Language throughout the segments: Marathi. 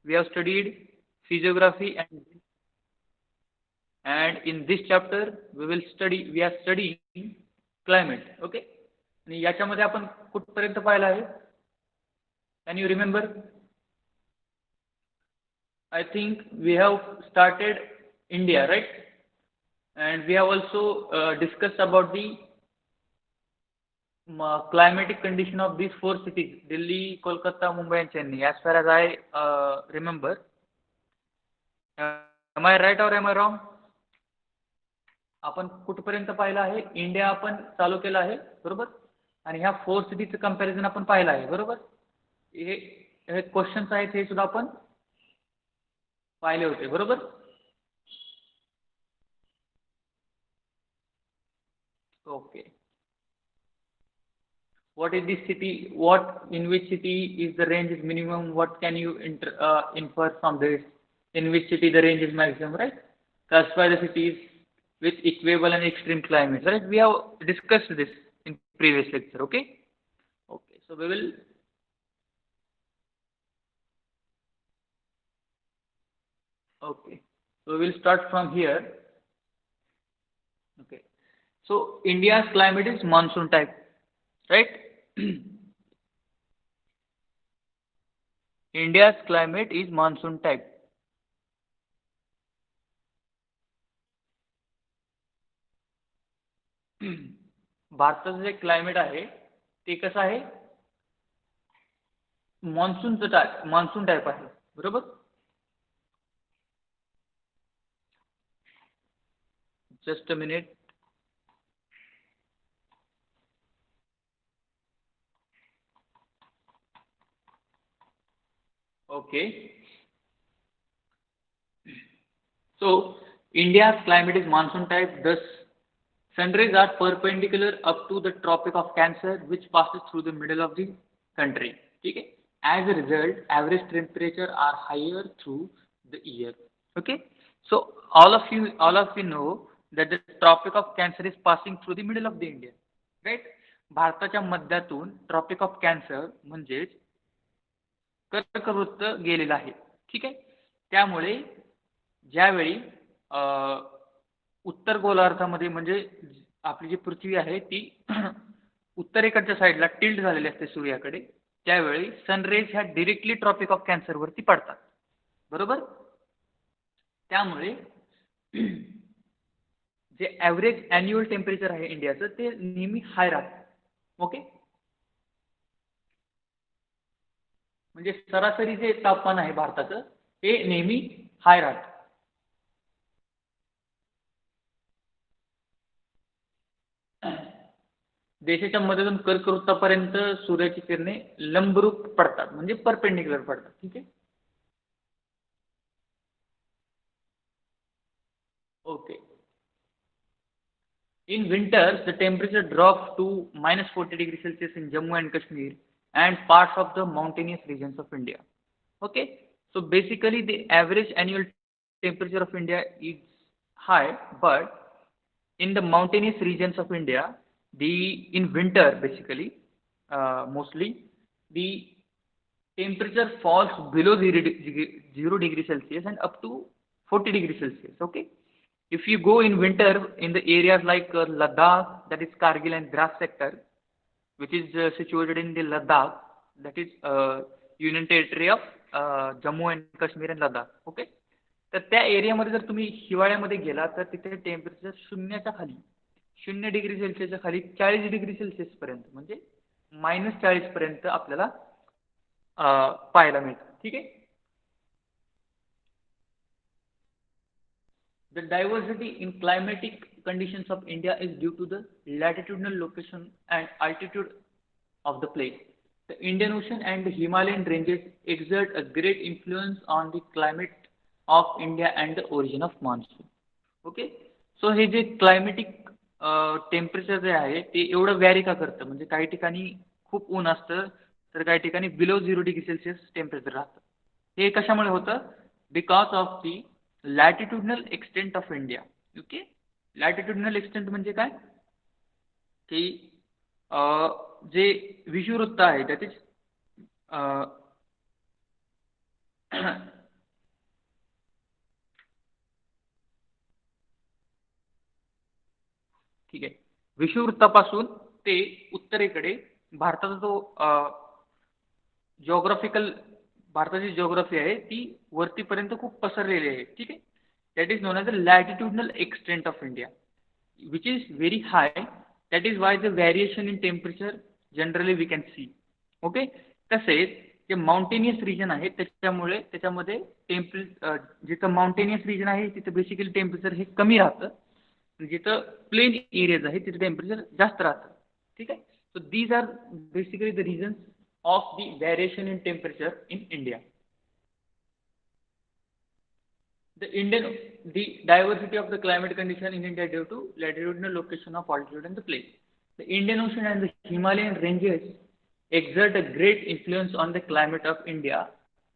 we have studied physiography, and in this chapter we are studying climate. Okay, आणि याच्यामध्ये आपण कुठपर्यंत पाहिलं आहे? Can you remember? I think we have started India, right? And we have also discussed about the climatic condition of these four cities: Delhi, Kolkata, Mumbai and Chennai, as far as I remember. Am I right or am I wrong? आपण कुठपर्यंत पाहिलं आहे? इंडिया आपण चालू केला आहे, बरोबर, आणि ह्या फोर सिटीचं कंपॅरिझन आपण पाहिलं आहे, बरोबर. हे क्वेश्चन्स आहेत, हे सुद्धा आपण पाहिले होते, बरोबर. Okay. What is this city? What in which city is the range is minimum? What can you infer from this? In which city the range is maximum, right? Classify the cities with equable and extreme climates, right? We have discussed this in previous lecture. Okay. Okay. So we will. Okay. So we will start from here. Okay. So India's climate is monsoon type, right? India's climate is monsoon type. भारताचं जे क्लायमेट आहे ते कसं आहे? मान्सून टाईप आहे, बरोबर. Just a minute. Okay. So India's climate is monsoon type. Thus, sun rays are perpendicular up to the Tropic of Cancer, which passes through the middle of the country. Okay. As a result, average temperature are higher through the year. Okay. So all of you know that the Tropic of Cancer is passing through the middle of the India, right? भारताच्या मध्यातून ट्रॉपिक ऑफ कॅन्सर म्हणजेच कर्कवृत्त गेलेला आहे, ठीक आहे. त्यामुळे ज्यावेळी उत्तर गोलार्धामध्ये म्हणजे आपली जी पृथ्वी आहे ती उत्तरेकडच्या साईडला टिल्ट झालेली असते सूर्याकडे, त्यावेळी सनरेज ह्या डिरेक्टली ट्रॉपिक ऑफ कॅन्सर वरती पडतात, बरोबर. त्यामुळे जे ॲव्हरेज अॅन्युअल टेम्परेचर आहे इंडियाचं ते नेहमी हाय राहतं. ओके. म्हणजे सरासरी जे तापमान आहे भारताचं ते नेहमी हाय राहतं. देशाच्या मध्यातून कर्कवृत्तापर्यंत सूर्याची किरणे लंबरूप पडतात, म्हणजे परपेंडिक्युलर पडतात, ठीक आहे. Okay. In winters, the temperature drops to -40 degrees Celsius in Jammu and Kashmir and parts of the mountainous regions of India. Okay, so basically the average annual temperature of India is high, but in the mountainous regions of India, in winter basically, mostly the temperature falls below 0 degrees Celsius and up to 40 degrees Celsius. Okay. If you go in winter in the areas like Ladakh, that is Kargil and Dras sector, which is situated in the Ladakh, that is Union Territory of Jammu and Kashmir and Ladakh. Okay. तर त्या एरियामध्ये जर तुम्ही हिवाळ्यामध्ये गेला तर तिथे टेम्परेचर शून्याच्या खाली 0 डिग्री सेल्सिअसच्या खाली 40 डिग्री सेल्सिअस पर्यंत म्हणजे -40 पर्यंत आपल्याला पाहायला मिळतं, ठीक आहे. The diversity in climatic conditions of India is due to the latitudinal location and altitude of the place. The Indian Ocean and the Himalayan ranges exert a great influence on the climate of India and the origin of monsoon. Okay. So हे जे क्लायमेटिक टेम्परेचर जे आहे ते एवढं व्हॅरी का करतं, म्हणजे काही ठिकाणी खूप ऊन असतं तर काही ठिकाणी बिलो 0 डिग्री सेल्सिअस टेम्परेचर राहतं. हे कशामुळे होतं? Because of the latitudinal extent of India. Okay. Latitudinal extent म्हणजे काय की जे विषुववृत्त आहे, दॅट इज ठीक आहे. विषुववृत्तापासून ते उत्तरेकडे भारताचा जो जिओग्राफिकल भारताची जिओग्राफी आहे ती वरतीपर्यंत खूप पसरलेली आहे. ठीक आहे. That is known as the latitudinal extent of India which is very high. That is why the variation in temperature generally we can see. Okay. तसेच जे माउंटेनियस रिजन आहे त्याच्यामुळे त्याच्यामध्ये जिथं माउंटेनियस रिजन आहे तिथं बेसिकली टेम्परेचर हे कमी राहतं. जिथं प्लेन एरियाज आहे तिथं टेम्परेचर जास्त राहतं. ठीक आहे. So these are basically the reasons of the variation in temperature in India. The diversity of the climate condition in India due to latitudinal location of altitude and the place. The Indian Ocean and the Himalayan ranges exert a great influence on the climate of India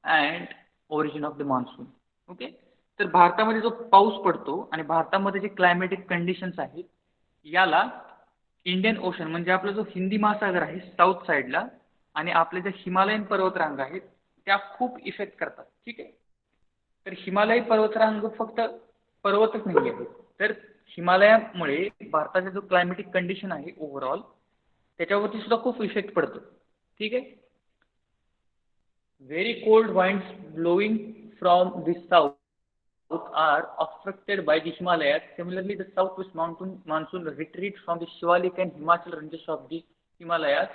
and origin of the monsoon. Okay. तर भारतामध्ये जो पाऊस पडतो आणि भारतामध्ये जे क्लायमॅटिक कंडिशन्स आहेत याला इंडियन ओशन म्हणजे आपला जो हिंदी महासागर आहे साऊथ साईडला आणि आपले जे हिमालयन पर्वतरांग आहेत त्या खूप इफेक्ट करतात. ठीक आहे. तर हिमालय पर्वतरांग फक्त पर्वतच नाही आहेत तर हिमालयामुळे भारताचा जो क्लायमॅटिक कंडिशन आहे ओव्हरऑल त्याच्यावरती सुद्धा खूप इफेक्ट पडतो. ठीक आहे. Very cold winds blowing from the south are obstructed by the Himalayas. Similarly, the southwest monsoon retreats from the Shivalik and Himachal ranges of the Himalayas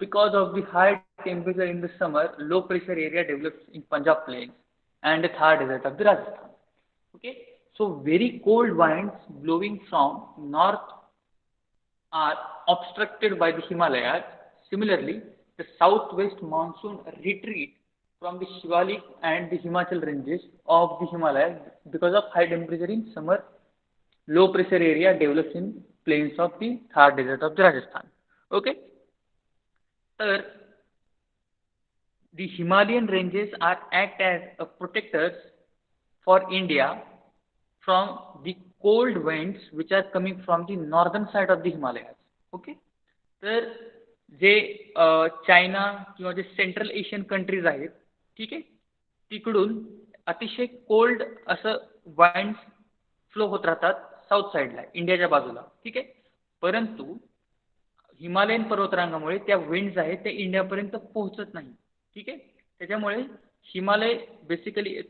because of the high temperature in the summer. Low pressure area develops in Punjab plains and the Thar desert of the Rajasthan. Okay, so very cold winds blowing from north are obstructed by the Himalayas. Similarly, the southwest monsoon retreat from the Shivalik and the Himachal ranges of the Himalayas because of high temperature in summer. Low pressure area develops in plains of the Thar desert of the Rajasthan. Okay. तर the Himalayan ranges are act as a protectors for India from the cold winds which are coming from the northern side of the Himalayas. Okay. तर जे चायना किंवा जे सेंट्रल एशियन कंट्रीज आहेत ठीक आहे तिकडून अतिशय कोल्ड असं वाइंड्स फ्लो होत राहतात साऊथ साईडला इंडियाच्या बाजूला. ठीक आहे. परंतु हिमालयन पर्वतरांगामुळे त्या विंड्स आहेत त्या इंडियापर्यंत पोहोचत नाही. ठीक आहे. त्याच्यामुळे हिमालय बेसिकली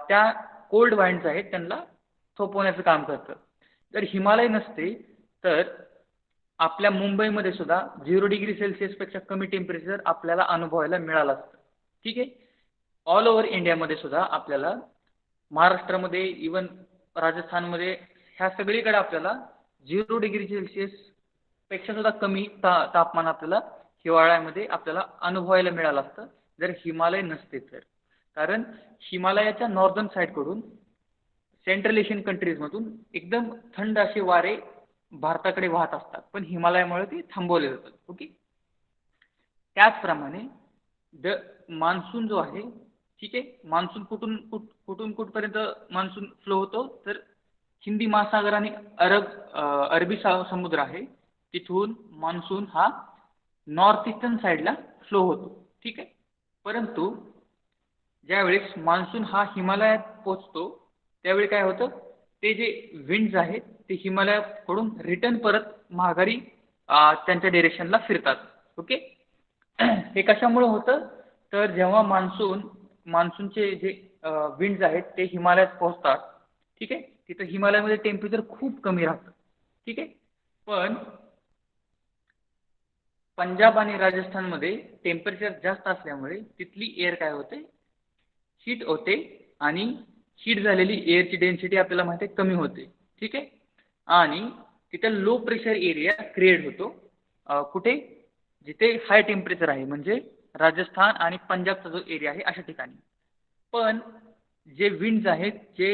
त्या कोल्ड वाइंड्स आहेत त्यांना थोपवण्याचं काम करतं. जर हिमालय नसते तर आपल्या मुंबईमध्ये सुद्धा 0°C पेक्षा कमी टेम्परेचर आपल्याला अनुभवायला मिळालं असतं. ठीक आहे. ऑल ओव्हर इंडियामध्ये सुद्धा आपल्याला महाराष्ट्रामध्ये इवन राजस्थानमध्ये ह्या सगळीकडे आपल्याला 0°C पेक्षा सुद्धा कमी तापमान आपल्याला हिवाळ्यामध्ये आपल्याला अनुभवायला मिळालं असतं जर हिमालय नसते तर. कारण हिमालयाच्या नॉर्दर्न साईडकडून सेंट्रल एशियन कंट्रीजमधून एकदम थंड असे वारे भारताकडे वाहत असतात पण हिमालयामुळे ते थांबवले जातात. ओके. त्याचप्रमाणे द मान्सून जो आहे ठीक आहे मान्सून कुठून कुठपर्यंत मान्सून फ्लो होतो तर हिंदी महासागर आणि अरबी समुद्र आहे तिथून मान्सून हा नॉर्थ ईस्टर्न साईडला फ्लो होतो. ठीक आहे. परंतु ज्यावेळेस मान्सून हा हिमालयात पोचतो त्यावेळी काय होतं ते जे विंड्स आहेत ते हिमालयाकडून रिटर्न परत माघारी त्यांच्या डिरेक्शनला फिरतात. ओके. हे कशामुळे होतं तर जेव्हा मान्सूनचे जे विंड्स आहेत ते हिमालयात पोहोचतात ठीक आहे तिथं हिमालयामध्ये टेम्परेचर खूप कमी राहतं. ठीक आहे. पण पंजाब आणि राजस्थानमध्ये टेम्परेचर जास्त असल्यामुळे तिथली एअर काय होते हीट होते आणि हीट झालेली एअरची डेन्सिटी आपल्याला माहिती आहे कमी होते. ठीक आहे. आणि तिथे लो प्रेशर एरिया क्रिएट होतो कुठे जिथे हाय टेम्परेचर आहे म्हणजे राजस्थान आणि पंजाबचा जो एरिया आहे अशा ठिकाणी. पण जे विंड्स आहेत जे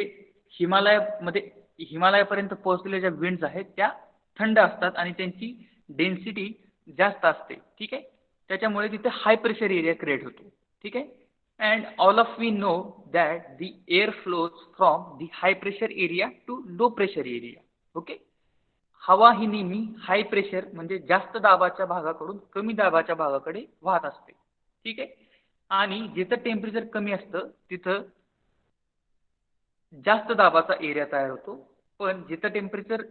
हिमालयापर्यंत पोहोचलेल्या ज्या विंड्स आहेत त्या थंड असतात आणि त्यांची डेन्सिटी जास्त असते. ठीक आहे. त्याच्यामुळे तिथे हाय प्रेशर एरिया क्रिएट होतो. ठीक आहे. and all of we know that the air flows from the high pressure area to low pressure area. okay. हवा ही नेहमी हाय प्रेशर म्हणजे जास्त दाबाच्या भागाकडून कमी दाबाच्या भागाकडे वाहत असते. ठीक आहे. आणि जिथं टेम्परेचर कमी असतं तिथं जास्त दाबाचा एरिया तयार होतो, पण जिथं टेम्परेचर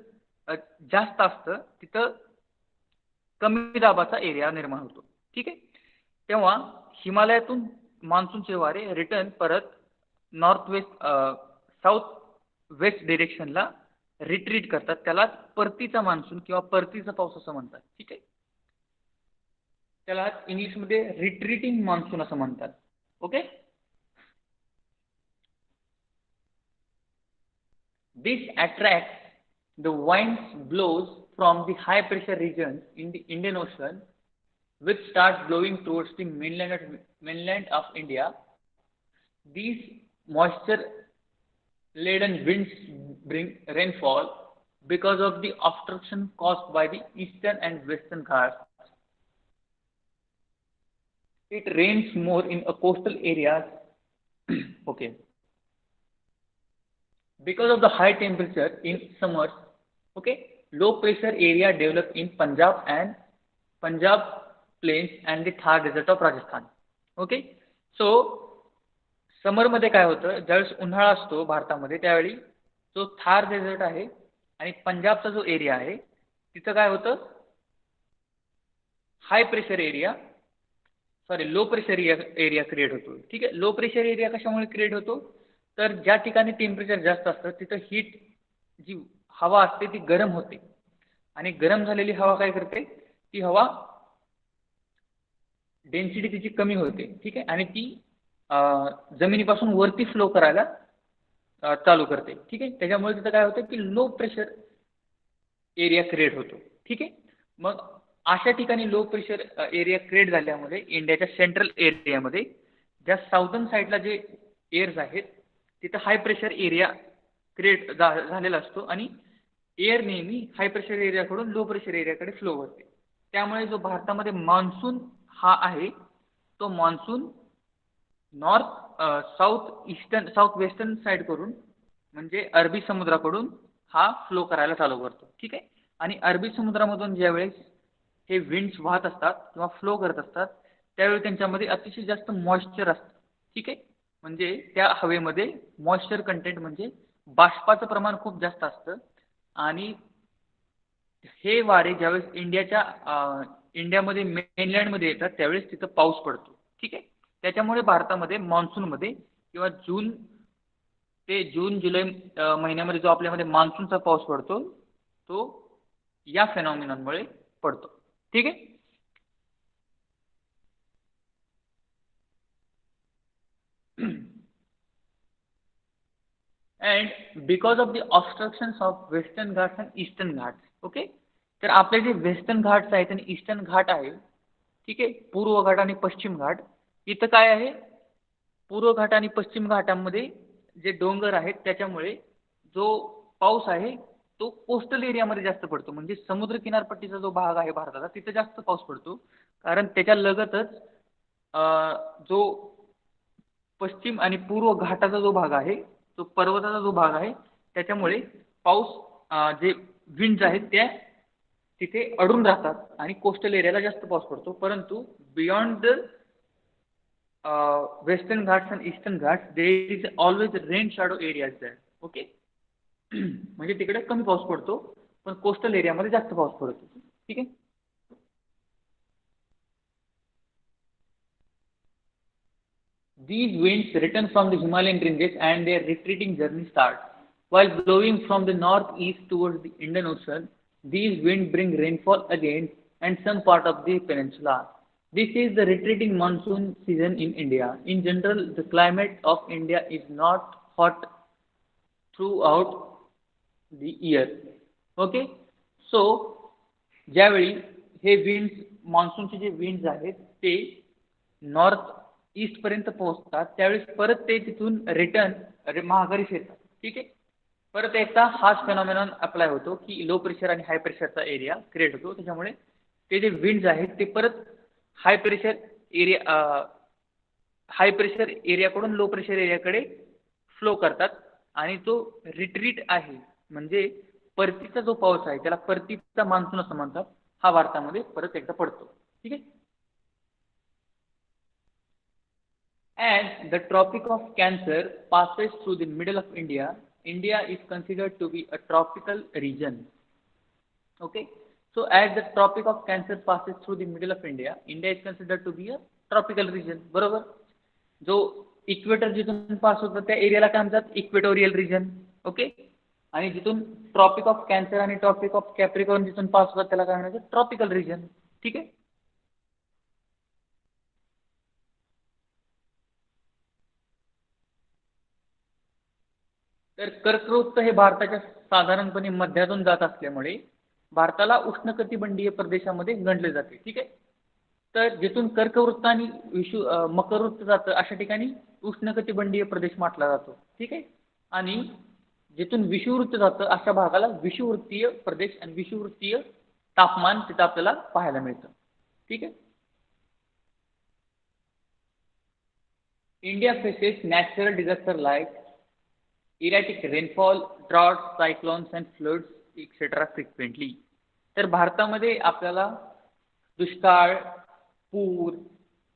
जास्त असतं तिथं कमी दाबाचा एरिया निर्माण होतो. ठीक आहे. तेव्हा हिमालयातून मान्सूनचे वारे रिटर्न परत नॉर्थ वेस्ट साऊथ वेस्ट डिरेक्शनला रिट्रीट करतात. त्याला परतीचा मान्सून किंवा परतीचा पाऊस असं म्हणतात. ठीक आहे. त्याला इंग्लिशमध्ये रिट्रीटिंग मान्सून असं म्हणतात. Okay. This attracts the winds blows from the high pressure regions in the Indian Ocean, which start blowing towards the mainland of India. These moisture laden winds bring rainfall because of the obstruction caused by the eastern and western Ghats. It rains more in a coastal areas. Okay. Because of the high temperature in summers, okay, low pressure area develop in Punjab plains and the Thar desert of Rajasthan. Okay. So समर मध्ये काय होतं, ज्यावेळेस उन्हाळा असतो भारतामध्ये त्यावेळी जो थार डेझर्ट आहे आणि पंजाबचा जो एरिया आहे तिथं काय होतं, high pressure area low pressure area create होतो. ठीक आहे. लो प्रेशर एरिया कशामुळे क्रिएट होतो, तर ज्या ठिकाणी टेम्परेचर जास्त असतं तिथं हीट जी हवा असते ती गरम होते आणि गरम झालेली हवा काय करते, ती हवा डेन्सिटी तिची कमी होते. ठीक आहे. आणि ती जमिनीपासून वरती फ्लो करायला चालू करते. ठीक आहे. त्याच्यामुळे तिथं काय होतं की लो प्रेशर एरिया क्रिएट होतो. ठीक आहे. मग अशा ठिकाणी लो प्रेशर एरिया क्रिएट झाल्यामुळे इंडियाच्या सेंट्रल एरियामध्ये ज्या साऊदर्न साईडला जे एअर्स आहेत तिथं हाय प्रेशर एरिया क्रिएट झालेला असतो आणि एअर नेहमी हाय प्रेशर एरियाकडून लो प्रेशर एरियाकडे फ्लो होते. त्यामुळे जो भारतामध्ये मान्सून हा आहे तो monsoon north south western side करून म्हणजे अरबी समुद्राकडून हा फ्लो करायला चालू करतो. ठीक आहे. आणि अरबी समुद्रामधून ज्यावेळेस हे विंड्स वाहत असतात किंवा फ्लो करत असतात त्यावेळी त्यांच्यामध्ये अतिशय जास्त मॉइश्चर असतं. ठीक आहे. म्हणजे त्या हवेमध्ये मॉइश्चर कंटेंट म्हणजे बाष्पाचं प्रमाण खूप जास्त असतं आणि हे वारे ज्यावेळेस इंडियामध्ये मेनलँडमध्ये येतात त्यावेळेस तिथं पाऊस पडतो. ठीक आहे. त्याच्यामुळे भारतामध्ये मान्सूनमध्ये किंवा जून ते जून जुलै महिन्यामध्ये जो आपल्यामध्ये मान्सूनचा पाऊस पडतो तो या फेनॉमिनॉनमुळे पडतो. ठीक आहे. And because of the obstructions of Western Ghats and eastern Ghats. Okay. तर आपले जे वेस्टर्न घाट्स आहेत आणि ईस्टर्न घाट आहे, ठीक आहे, पूर्व घाट आणि पश्चिम घाट, इथं काय आहे, पूर्व घाट आणि पश्चिम घाटांमध्ये जे डोंगर आहेत त्याच्यामुळे जो पाऊस आहे तो कोस्टल एरियामध्ये जास्त पडतो. म्हणजे समुद्र किनारपट्टीचा जो भाग आहे भारताचा तिथे जास्त पाऊस पडतो कारण त्याच्या लगतच जो पश्चिम आणि पूर्व घाटाचा जो भाग आहे तो पर्वताचा जो भाग आहे त्याच्यामुळे पाऊस जे विंड्स आहेत त्या तिथे अडून राहतात आणि कोस्टल एरियाला जास्त पाऊस पडतो. परंतु beyond the western Ghats and eastern Ghats there is always rain shadow areas there. Okay. म्हणजे तिकडे कमी पाऊस पडतो पण कोस्टल एरियामध्ये जास्त पाऊस पडतो. ठीक आहे. These winds return from the Himalayan ranges and their retreating journey starts. While blowing from the northeast towards the Indian Ocean, these winds bring rainfall again and some part of the peninsula. This is the retreating monsoon season in India. In general, the climate of India is not hot throughout the year. Okay. So, ज्यावेळी हे विंड्स मान्सूनचे जे विंड्स आहेत ते नॉर्थ ईस्ट पर्यंत पोहोचतात त्यावेळेस परत ते तिथून रिटर्न महागारी फिरतात. ठीक आहे. परत एकदा हाच फेनॉमिनॉन अप्लाय होतो की लो प्रेशर आणि हाय प्रेशरचा एरिया क्रिएट होतो. त्याच्यामुळे ते जे विंड्स आहेत ते परत हाय प्रेशर एरियाकडून लो प्रेशर एरियाकडे फ्लो करतात आणि तो रिट्रीट आहे म्हणजे परतीचा जो पाऊस आहे त्याला परतीचा मान्सून असं म्हणतात, हा भारतामध्ये परत एकदा पडतो. ठीक आहे. As the Tropic of Cancer passes through the middle of India, India is considered to be a tropical region. Okay, so as the Tropic of Cancer passes through the middle of India, India is considered to be a tropical region. बरोबर. जो इक्वेटर जिथून पास होतं त्या एरियाला काय म्हणतात, इक्वेटोरियल रिजन. ओके, आणि जिथून ट्रॉपिक ऑफ कॅन्सर आणि ट्रॉपिक ऑफ कॅप्रिकॉर्न जिथून पास होतात त्याला काय म्हणायचं, ट्रॉपिकल रिजन. ठीक आहे. तर कर्कवृत्त हे भारताच्या साधारणपणे मध्यातून जात असल्यामुळे भारताला उष्णकटिबंधीय प्रदेशामध्ये गणले जाते. ठीक आहे. तर जिथून कर्कवृत्त आणि मकरवृत्त जातं अशा ठिकाणी उष्णकटिबंधीय प्रदेश म्हटला जातो. ठीक आहे. आणि जिथून विषुववृत्त जातं अशा भागाला विषुववृत्तीय प्रदेश आणि विषुववृत्तीय तापमान तिथं आपल्याला पाहायला मिळतं. ठीक आहे. India faces natural disaster like erratic rainfall, droughts, cyclones and floods, etc. frequently. तर भारतामध्ये आपल्याला दुष्काळ, पूर,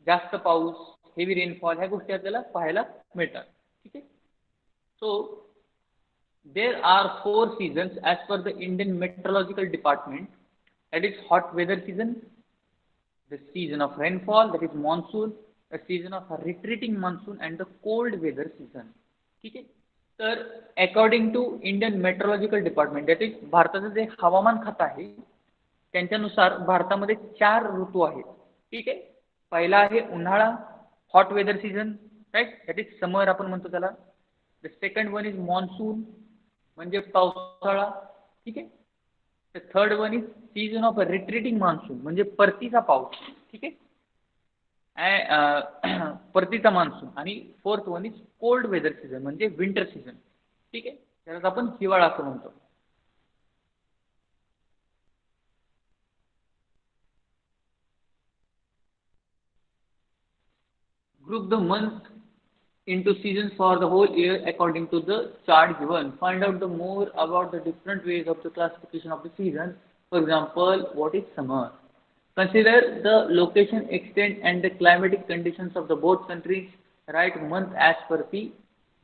जास्त पाऊस, हेवी रेनफॉल ह्या गोष्टी आपल्याला पाहायला मिळतात. ठीक आहे. So there are 4 seasons as per the Indian Meteorological Department. That is hot weather season, the season of rainfall, that is monsoon, the season of retreating monsoon and the cold weather season. ठीक आहे. तर according to Indian Meteorological Department, that is भारताचं जे हवामान खातं आहे त्यांच्यानुसार भारतामध्ये 4 ऋतू आहेत. ठीक आहे. पहिला आहे उन्हाळा, hot weather season, right, that is summer आपण म्हणतो त्याला. The second one is monsoon म्हणजे पावसाळा. ठीक आहे. The third one is season of retreating monsoon म्हणजे परतीचा पाऊस. ठीक आहे. परतीचा मान्सून. आणि fourth one is cold weather season म्हणजे विंटर सीझन. ठीक आहे. त्याला आपण हिवाळा असं म्हणतो. Group the month into seasons for the whole year according to the chart given. Find out the more about the different ways of the classification of the season. For example, what is summer? Consider the location, extent and the climatic conditions of the both countries. Write month as per the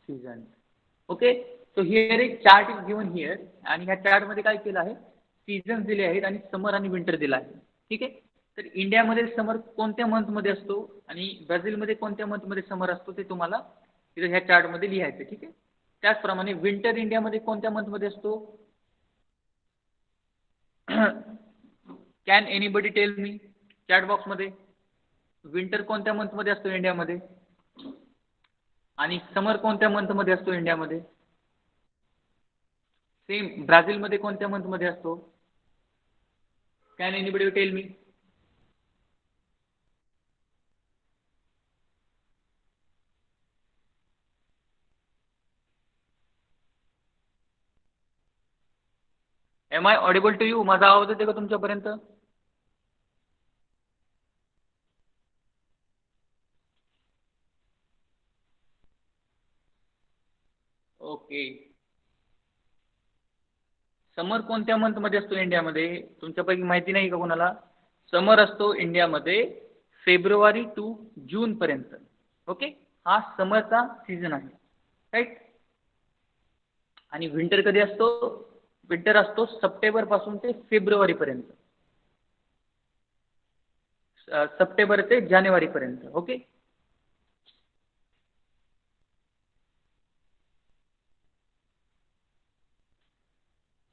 season. Okay. So here a chart is given here आणि ह्या चार्ट मध्ये काय केलं आहे, सीझन्स दिले आहेत आणि समर आणि विंटर दिला आहे. ठीक आहे. तर इंडियामध्ये समर कोणत्या मंथमध्ये असतो आणि ब्राझीलमध्ये कोणत्या मंथमध्ये समर असतो ते तुम्हाला तिथे ह्या चार्टमध्ये लिहायचं. ठीक आहे. त्याचप्रमाणे विंटर इंडियामध्ये कोणत्या मंथमध्ये असतो, can anybody tell me chat बॉक्समध्ये. विंटर कोणत्या मंथमध्ये असतो इंडियामध्ये आणि समर कोणत्या मंथमध्ये असतो इंडियामध्ये. सेम ब्राझीलमध्ये कोणत्या मंथमध्ये असतो, can anybody tell me. Am I audible to you. माझा आवाज येते का तुमच्यापर्यंत. ओके. समर कोणत्या मंथमध्ये असतो इंडियामध्ये, तुमच्यापैकी माहिती नाही का कोणाला. समर असतो इंडियामध्ये फेब्रुवारी टू जून पर्यंत. ओके. हा समरचा सीझन आहे. राईट. आणि विंटर कधी असतो, विंटर असतो सप्टेंबर पासून ते फेब्रुवारी पर्यंत, सप्टेंबर ते जानेवारी पर्यंत. Okay.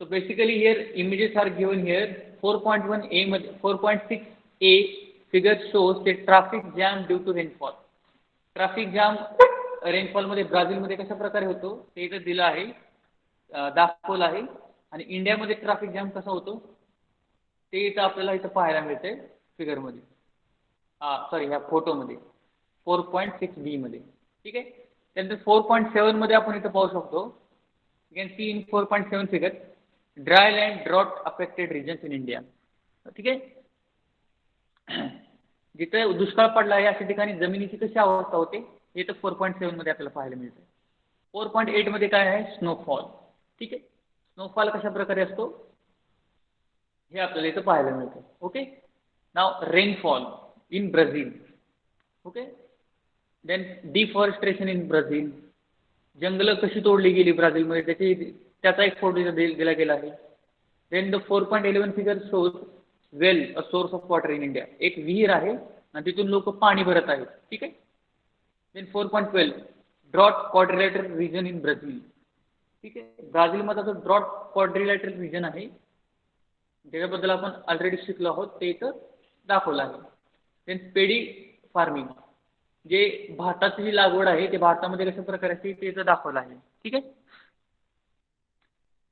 So basically here images are given here. 4.1a मध्ये 4.6a figure shows the traffic jam due to rainfall. Traffic jam rainfall मध्ये ब्राझीलमध्ये कशा प्रकारे होतो ते इथं दिलं आहे, दाखवलं आहे. आणि इंडियामध्ये ट्रॅफिक जॅम कसा होतो ते इथं आपल्याला इथं पाहायला मिळते फिगरमध्ये, सॉरी ह्या फोटोमध्ये 4.6b मध्ये. ठीक आहे. त्यानंतर 4.7 मध्ये आपण इथं पाहू शकतो. You can see in 4.7 figure dry land drought affected regions in India. ठीक आहे. जिथे दुष्काळ पडला आहे अशा ठिकाणी जमिनीची कशी अवस्था होते हे तर 4.7 मध्ये आपल्याला पाहायला मिळते. 4.8 मध्ये काय आहे, स्नोफॉल. ठीक आहे. स्नोफॉल कशा प्रकारे असतो हे आपल्याला इथं पाहायला मिळतं. ओके. नाव rainfall in Brazil. Okay. Then deforestation in Brazil, जंगलं कशी तोडली गेली ब्राझीलमध्ये त्याचा एक फोटो दिला गेला आहे. Then the 4.11 figure shows well a source of water in India, एक विहीर आहे आणि तिथून लोक पाणी भरत आहेत. ठीक आहे. Then 4.12 drought quadrilateral region in Brazil. ठीक आहे. ब्राझीलमध्ये जो ड्रॉट क्वाड्रिलॅटरल रिजन आहे त्याच्याबद्दल आपण ऑलरेडी शिकलो आहोत, ते इथं दाखवलं आहे. देन पेडी फार्मिंग, जे भाताची जी लागवड आहे ते भारतामध्ये कशा प्रकारे असते ते इथं दाखवलं आहे. ठीक आहे.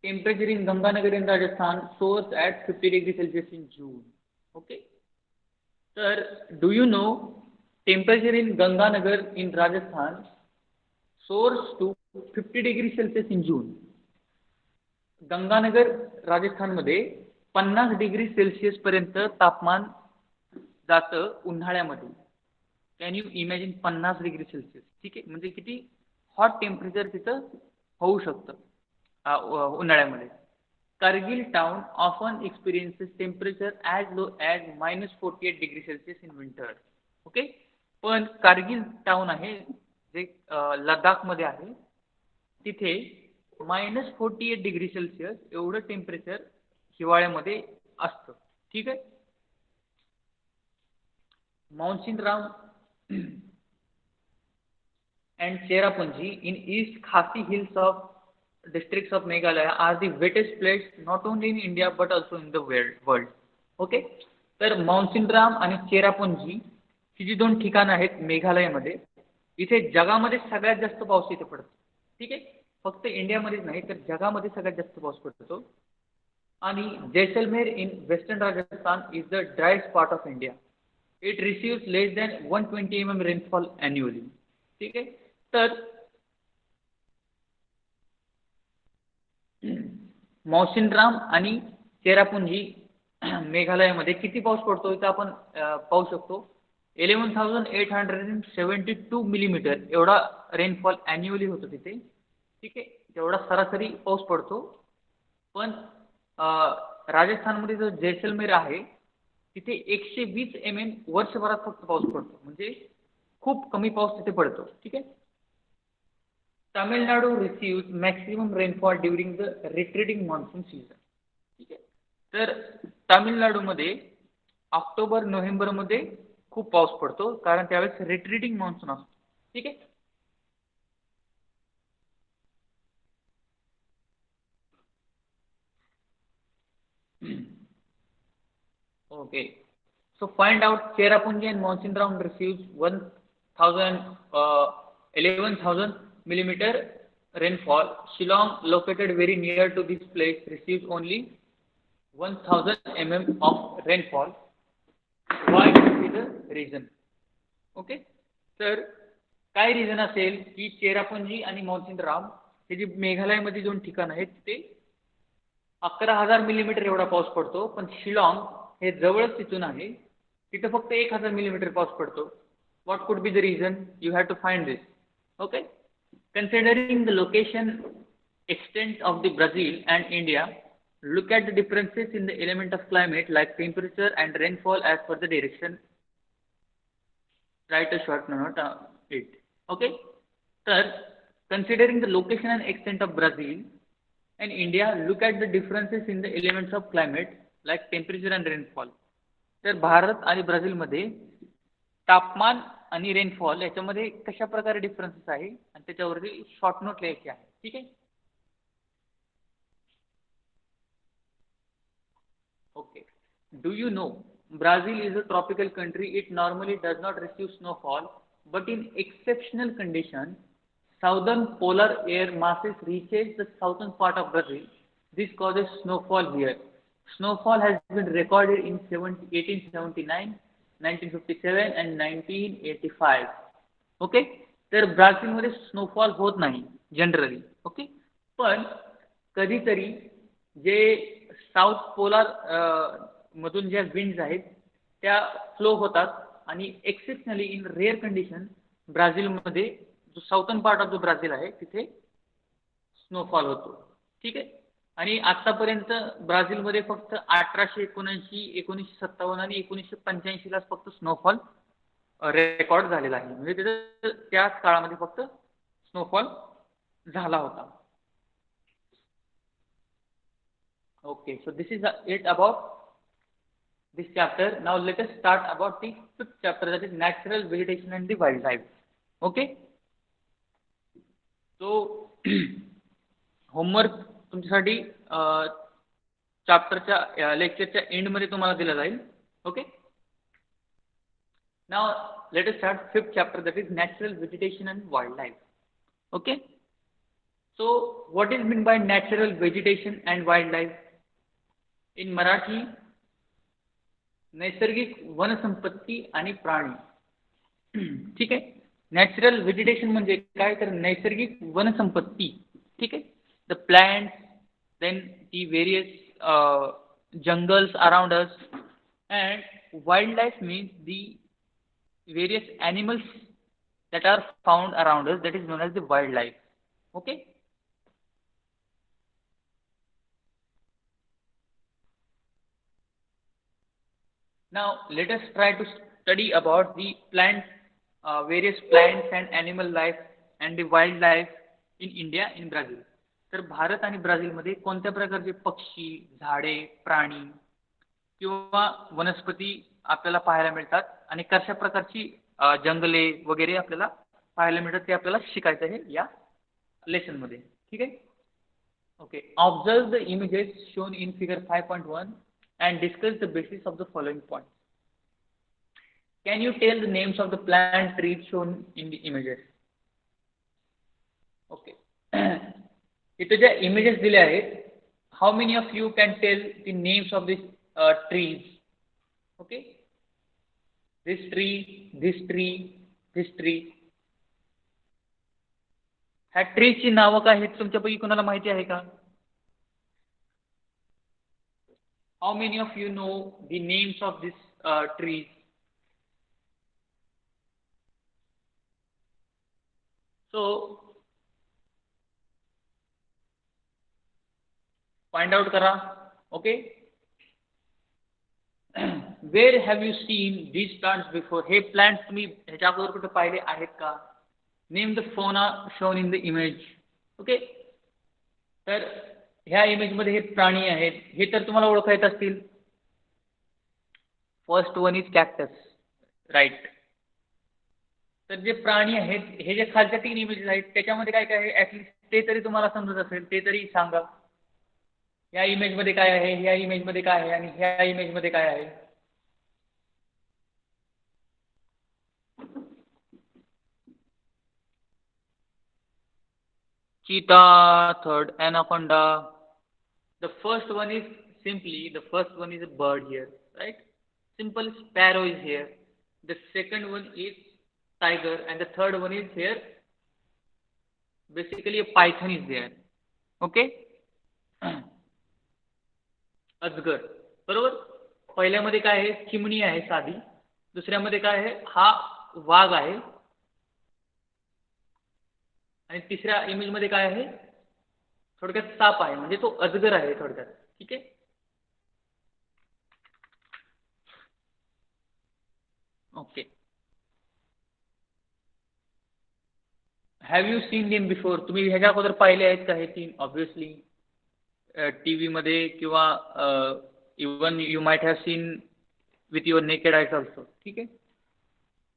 Temperature in Ganganagar in Rajasthan soars at 50 degree Celsius in June. Okay. तर do you know temperature in Ganganagar in Rajasthan soars to 50 degree Celsius in June. Ganganagar राजस्थानमध्ये 50 डिग्री सेल्सिअस पर्यंत तापमान जातं उन्हाळ्यामध्ये. Can you imagine 50 degree Celsius. ठीक आहे. म्हणजे किती हॉट टेम्परेचर तिथं होऊ शकतं उन्हाळ्यामध्ये. Kargil town often experiences temperature as low as -48 degree Celsius in winter. Okay. पण कारगिल टाउन आहे जे लडाखमध्ये आहे, तिथे -48 डिग्री सेल्सिअस एवढं टेम्परेचर हिवाळ्यामध्ये असतं. ठीक आहे. माउंसिनराम and Cherrapunji in East Khasi Hills of districts of Meghalaya are the wettest place not only in India but also in the world. Okay. तर माउंसिनराम आणि चेरापुंजी ही जी दोन ठिकाणं आहेत मेघालयामध्ये, इथे जगामध्ये सगळ्यात जास्त पाऊस इथे पडतो. ठीक आहे. फक्त इंडियामध्येच नाही तर जगामध्ये सगळ्यात जास्त पाऊस पडतो. आणि Jaisalmer in western Rajasthan is the driest part of India. It receives less than 120 mm rainfall annually. ठीक आहे. तर मौसिनराम आणि चेरापुंजी मेघालयामध्ये किती पाऊस पडतो इथं आपण पाहू शकतो. 11,872 मिलीमीटर एवढा रेनफॉल अॅन्युअली होतो तिथे. ठीक आहे. तेवढा सरासरी पाऊस पडतो. पण राजस्थानमध्ये जो जैसलमेर आहे तिथे 120 mm वर्षभरात फक्त पाऊस पडतो. म्हणजे खूप कमी पाऊस तिथे पडतो. ठीक आहे. Tamil Nadu receives maximum rainfall during the retreating monsoon season. ठीक आहे. तर तामिळनाडूमध्ये ऑक्टोबर नोव्हेंबरमध्ये खूप पाऊस पडतो कारण त्यावेळेस रिट्रीटिंग मान्सून असतो. ठीक आहे. Okay. So find out Cherrapunji and Mawsynram receives 11,000 millimeter rainfall. Shillong, located very near to this place, receives only 1,000 mm of rainfall. Why could be the reason? Okay. तर काय रिझन असेल की चेरापुंजी आणि मौसिनराम हे जी मेघालयमध्ये दोन ठिकाण आहेत तिथे 11,000 मिलीमीटर एवढा पाऊस पडतो. पण शिलाँग हे जवळच तिथून आहे, तिथं फक्त 1,000 मिलीमीटर पाऊस पडतो. What could be the reason? You have to find this. Okay. Considering the location extent of the Brazil and India, look at the differences in the element of climate like temperature and rainfall as per the direction. Write a short note it. Okay. तर considering the location and extent of Brazil and India, look at the differences in the elements of climate like temperature and rainfall. तर भारत आणि ब्राझीलमध्ये तापमान आणि रेनफॉल याच्यामध्ये कशा प्रकारे डिफरन्सेस आहे आणि त्याच्यावरती शॉर्ट नोट लिहायची आहे. ठीक आहे. Okay. Do you know Brazil is a tropical country? It normally does not receive snowfall, but in exceptional conditions, southern polar air masses reaches the southern part of Brazil. This causes snowfall here. Snowfall has been recorded in 1879, 1957 and 1985. Okay. तर ब्राझीलमध्ये स्नोफॉल होत नाही जनरली. ओके. पण कधीतरी जे साऊथ पोलार मधून ज्या विंड्स आहेत त्या फ्लो होतात आणि एक्सेप्शनली इन रेअर कंडिशन ब्राझीलमध्ये जो Southern part of the Brazil आहे तिथे स्नोफॉल होतो. ठीक आहे. आणि आतापर्यंत ब्राझीलमध्ये फक्त 1879, 1957 आणि 1985 लाच फक्त स्नोफॉल रेकॉर्ड झालेला आहे. म्हणजे त्याचं त्याच काळामध्ये फक्त स्नोफॉल झाला होता. Okay, so this is it about this chapter. Now let us start about the fifth chapter, that is natural vegetation and the wildlife. Okay, so homework तुमच्यासाठी चॅप्टरच्या लेक्चरच्या एंडमध्ये तुम्हाला दिला जाईल. Okay, now let us start fifth chapter, that is natural vegetation and wildlife. Okay, so what is meant by natural vegetation and wildlife? In Marathi, नैसर्गिक वनसंपत्ती आणि प्राणी. ठीक आहे. नॅचरल व्हेजिटेशन म्हणजे काय, तर नैसर्गिक वनसंपत्ती. ठीक आहे. The plants, then the various jungles around us, and wild life means the various animals that are found around us, that is known as the wildlife. Okay, now let us try to study about the various plants and animal life and the wildlife in India, in Brazil. तर भारत आणि ब्राझीलमध्ये कोणत्या प्रकारचे पक्षी, झाडे, प्राणी किंवा वनस्पती आपल्याला पाहायला मिळतात आणि कशा प्रकारची जंगले वगैरे आपल्याला पाहायला मिळतात ते आपल्याला शिकायचं आहे या लेसन मध्ये. ठीक आहे. Okay, observe the images shown in figure 5.1 and discuss the basis of the following points. Can you tell the names of the plant trees shown in the images? Okay. इथे ज्या images दिल्या आहेत, how many of you can tell the names of these trees? Okay. This tree, this tree, this tree. ह्या ट्रीची नावं काय आहेत तुमच्यापैकी कोणाला माहिती आहे का? How many of you know the names of these trees? So find out करा. Okay. Where have you seen these plants before? हे plants तुम्ही ह्याच्या अगोदर कुठे पाहिले आहेत का? Name the fauna shown in the image. Okay. तर ह्या इमेज मध्ये हे प्राणी आहेत, हे तर तुम्हाला ओळखता येत असतील. First one is cactus, right. तर जे प्राणी आहेत, हे जे खालच्या 3 इमेजेस आहेत त्याच्यामध्ये काय काय आहे, ऍटलीस्ट ते तरी तुम्हाला समजत असेल, ते तरी सांगा. या इमेज मध्ये काय आहे, ह्या इमेज मध्ये काय आहे आणि ह्या इमेज मध्ये काय आहे? Cheetah, third anaconda. The first one is a bird here, right? Simple sparrow is here. The second one is tiger, and the third one is here. Basically, a python is there. Okay? अजगर, बरोबर. पहिल्यामध्ये काय आहे, चिमणी आहे साधी. दुसऱ्यामध्ये काय आहे, हा वाघ आहे. आणि तिसऱ्या इमेज मध्ये काय आहे, थोडक्यात साप आहे, म्हणजे तो अजगर आहे थोडक्यात. ठीक आहे. Okay. Have you seen them before? तुम्ही ह्याच्या अगोदर पाहिले आहेत का हे 3? ऑब्विसली टीव्ही मध्ये किंवा even you might have seen with your naked आयज ऑल्सो. ठीक आहे.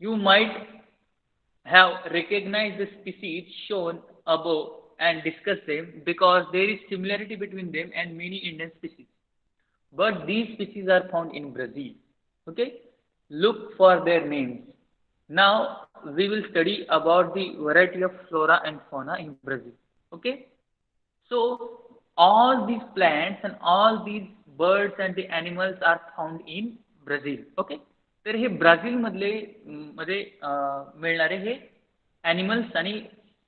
You might have recognized the species shown above and discussed them because there is similarity between them and many Indian species. But these species are found in Brazil. Okay? Look for their names. Now we will study about the variety of flora and fauna in Brazil. Okay? So all these plants and all these birds and the animals are found in Brazil. Okay? तर हे ब्राझील मध्ये मिळणारे हे ॲनिमल्स आणि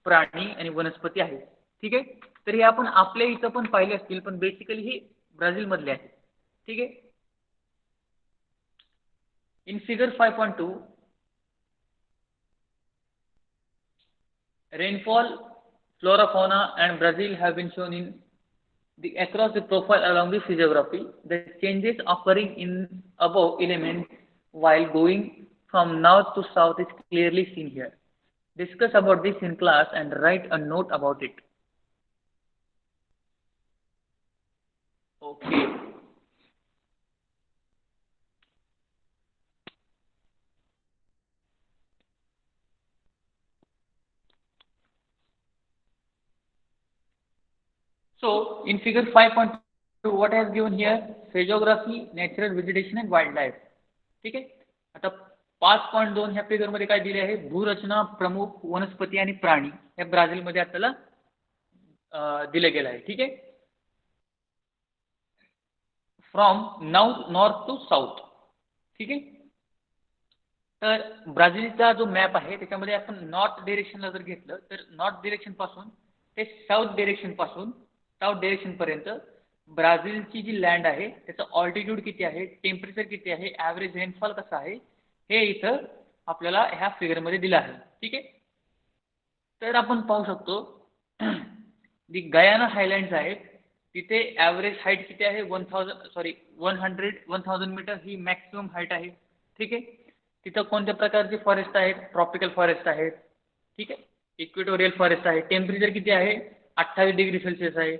प्राणी आणि वनस्पती आहेत. ठीक आहे. तर हे आपण आपल्या इथं पण पाहिले असतील, पण बेसिकली हे ब्राझील मधले आहेत. ठीक आहे. In figure 5.2 rainfall, flora, fauna and Brazil have been shown in across the profile along the physiography. The changes occurring in above elements while going from north to south is clearly seen here. Discuss about this in class and write a note about it. Okay. So in figure 5.2, what I have given here? Physiography, natural vegetation and wildlife. ठीक आहे. आता 5.2 ह्या फिगर मध्ये काय दिले आहे? भूरचना, प्रमुख वनस्पती आणि प्राणी हे ब्राझीलमध्ये आपल्याला दिलं गेलं आहे. ठीक आहे. From north to south. ठीक आहे. तर ब्राझीलचा जो मॅप आहे त्याच्यामध्ये आपण नॉर्थ डिरेक्शनला जर घेतलं तर नॉर्थ डिरेक्शन पासून ते साऊथ डिरेक्शन पर्यंत ब्राझीलची जी लँड आहे त्याचं ऑल्टिट्यूड किती आहे, टेम्परेचर किती आहे, ॲव्हरेज रेनफॉल कसा आहे हे इथं आपल्याला ह्या फिगरमध्ये दिलं आहे. ठीक आहे. तर आपण पाहू शकतो जी गयाना हायलँड्स आहेत तिथे ॲव्हरेज हाईट किती आहे 1000 मीटर ही मॅक्सिमम हाईट आहे. ठीक आहे. तिथं कोणत्या प्रकारचे फॉरेस्ट आहेत? ट्रॉपिकल फॉरेस्ट आहेत. ठीक आहे. इक्वेटोरियल फॉरेस्ट आहे. टेम्परेचर किती आहे? 28 डिग्री सेल्सिअस आहे.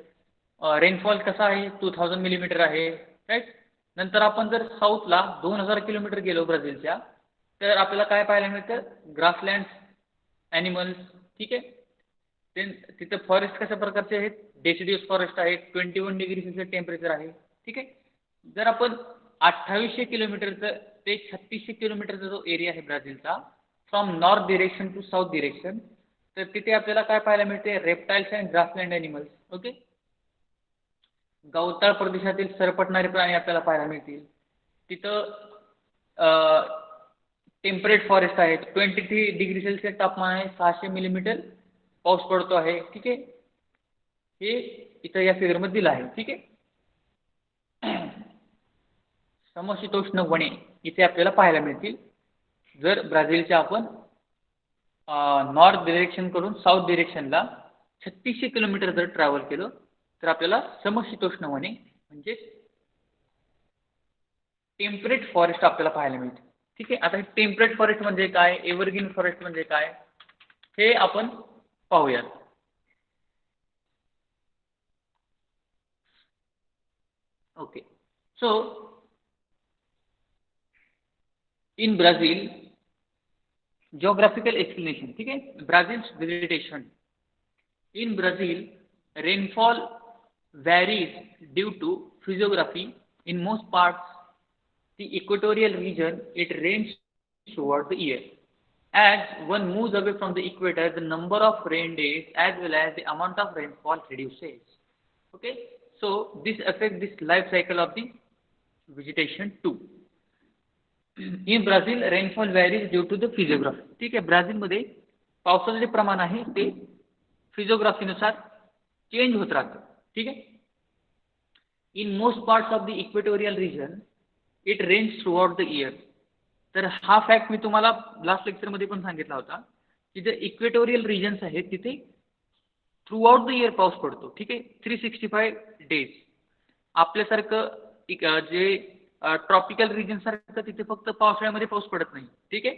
रेनफॉल कसा आहे? 2000 मिलीमीटर आहे. राईट. नंतर आपण जर साऊथला 2000 किलोमीटर गेलो ब्राझीलच्या तर आपल्याला काय पाहायला मिळतं? ग्रासलँड्स, ॲनिमल्स. ठीक आहे. तिथं फॉरेस्ट कशा प्रकारचे आहेत? डेसिडियस फॉरेस्ट आहेत. 21 डिग्री सेल्सिअस टेम्परेचर आहे. ठीक आहे. जर आपण 2800 किलोमीटरचं ते 3600 किलोमीटरचा जो एरिया आहे ब्राझीलचा from north direction to south direction तर तिथे आपल्याला काय पाहायला मिळते? Reptiles and grassland animals. Okay. गवताळ प्रदेशातील सरपटणारे प्राणी आपल्याला पाहायला मिळतील. तिथं टेम्परेट फॉरेस्ट आहेत. 23 डिग्री सेल्सिअस तापमान आहे. 600 मिलीमीटर पाऊस पडतो आहे. ठीक आहे. हे इथं या फिगरमध्ये दिलं आहे. ठीक आहे. समशीतोष्ण वने इथे आपल्याला पाहायला मिळतील जर ब्राझीलच्या आपण नॉर्थ डिरेक्शन कडून साऊथ डिरेक्शनला 3600 किलोमीटर जर ट्रॅव्हल केलं तर आपल्याला समशीतोष्ण वने म्हणजे टेम्परेट फॉरेस्ट आपल्याला पाहायला मिळते. ठीक आहे. आता टेम्परेट फॉरेस्ट म्हणजे काय, एव्हरग्रीन फॉरेस्ट म्हणजे काय हे आपण पाहूयात. Okay. So in Brazil geographical explanation. ठीक है. Brazil's vegetation. In Brazil, rainfall varies due to physiography. In most parts, the equatorial region, it rains throughout the year. As one moves away from the equator, the number of rain days as well as the amount of rainfall reduces. Okay. So this affects this life cycle of the vegetation too. In Brazil rainfall varies due to the physiography. ठीक आहे. ब्राझीलमध्ये पावसाचं जे प्रमाण आहे ते फिजिओग्राफीनुसार चेंज होत राहतं. ठीक आहे. In most parts of the equatorial region it rains throughout the year. तर हा फॅक्ट मी तुम्हाला लास्ट लेक्चरमध्ये पण सांगितला होता की जे इक्वेटोरियल रिजन्स आहेत तिथे थ्रू आउट द इयर पाऊस पडतो. ठीक आहे. 365 डेज. आपल्यासारखं जे ट्रॉपिकल रिजन सारखं तिथे फक्त पावसाळ्यामध्ये पाऊस पडत नाही. ठीक आहे.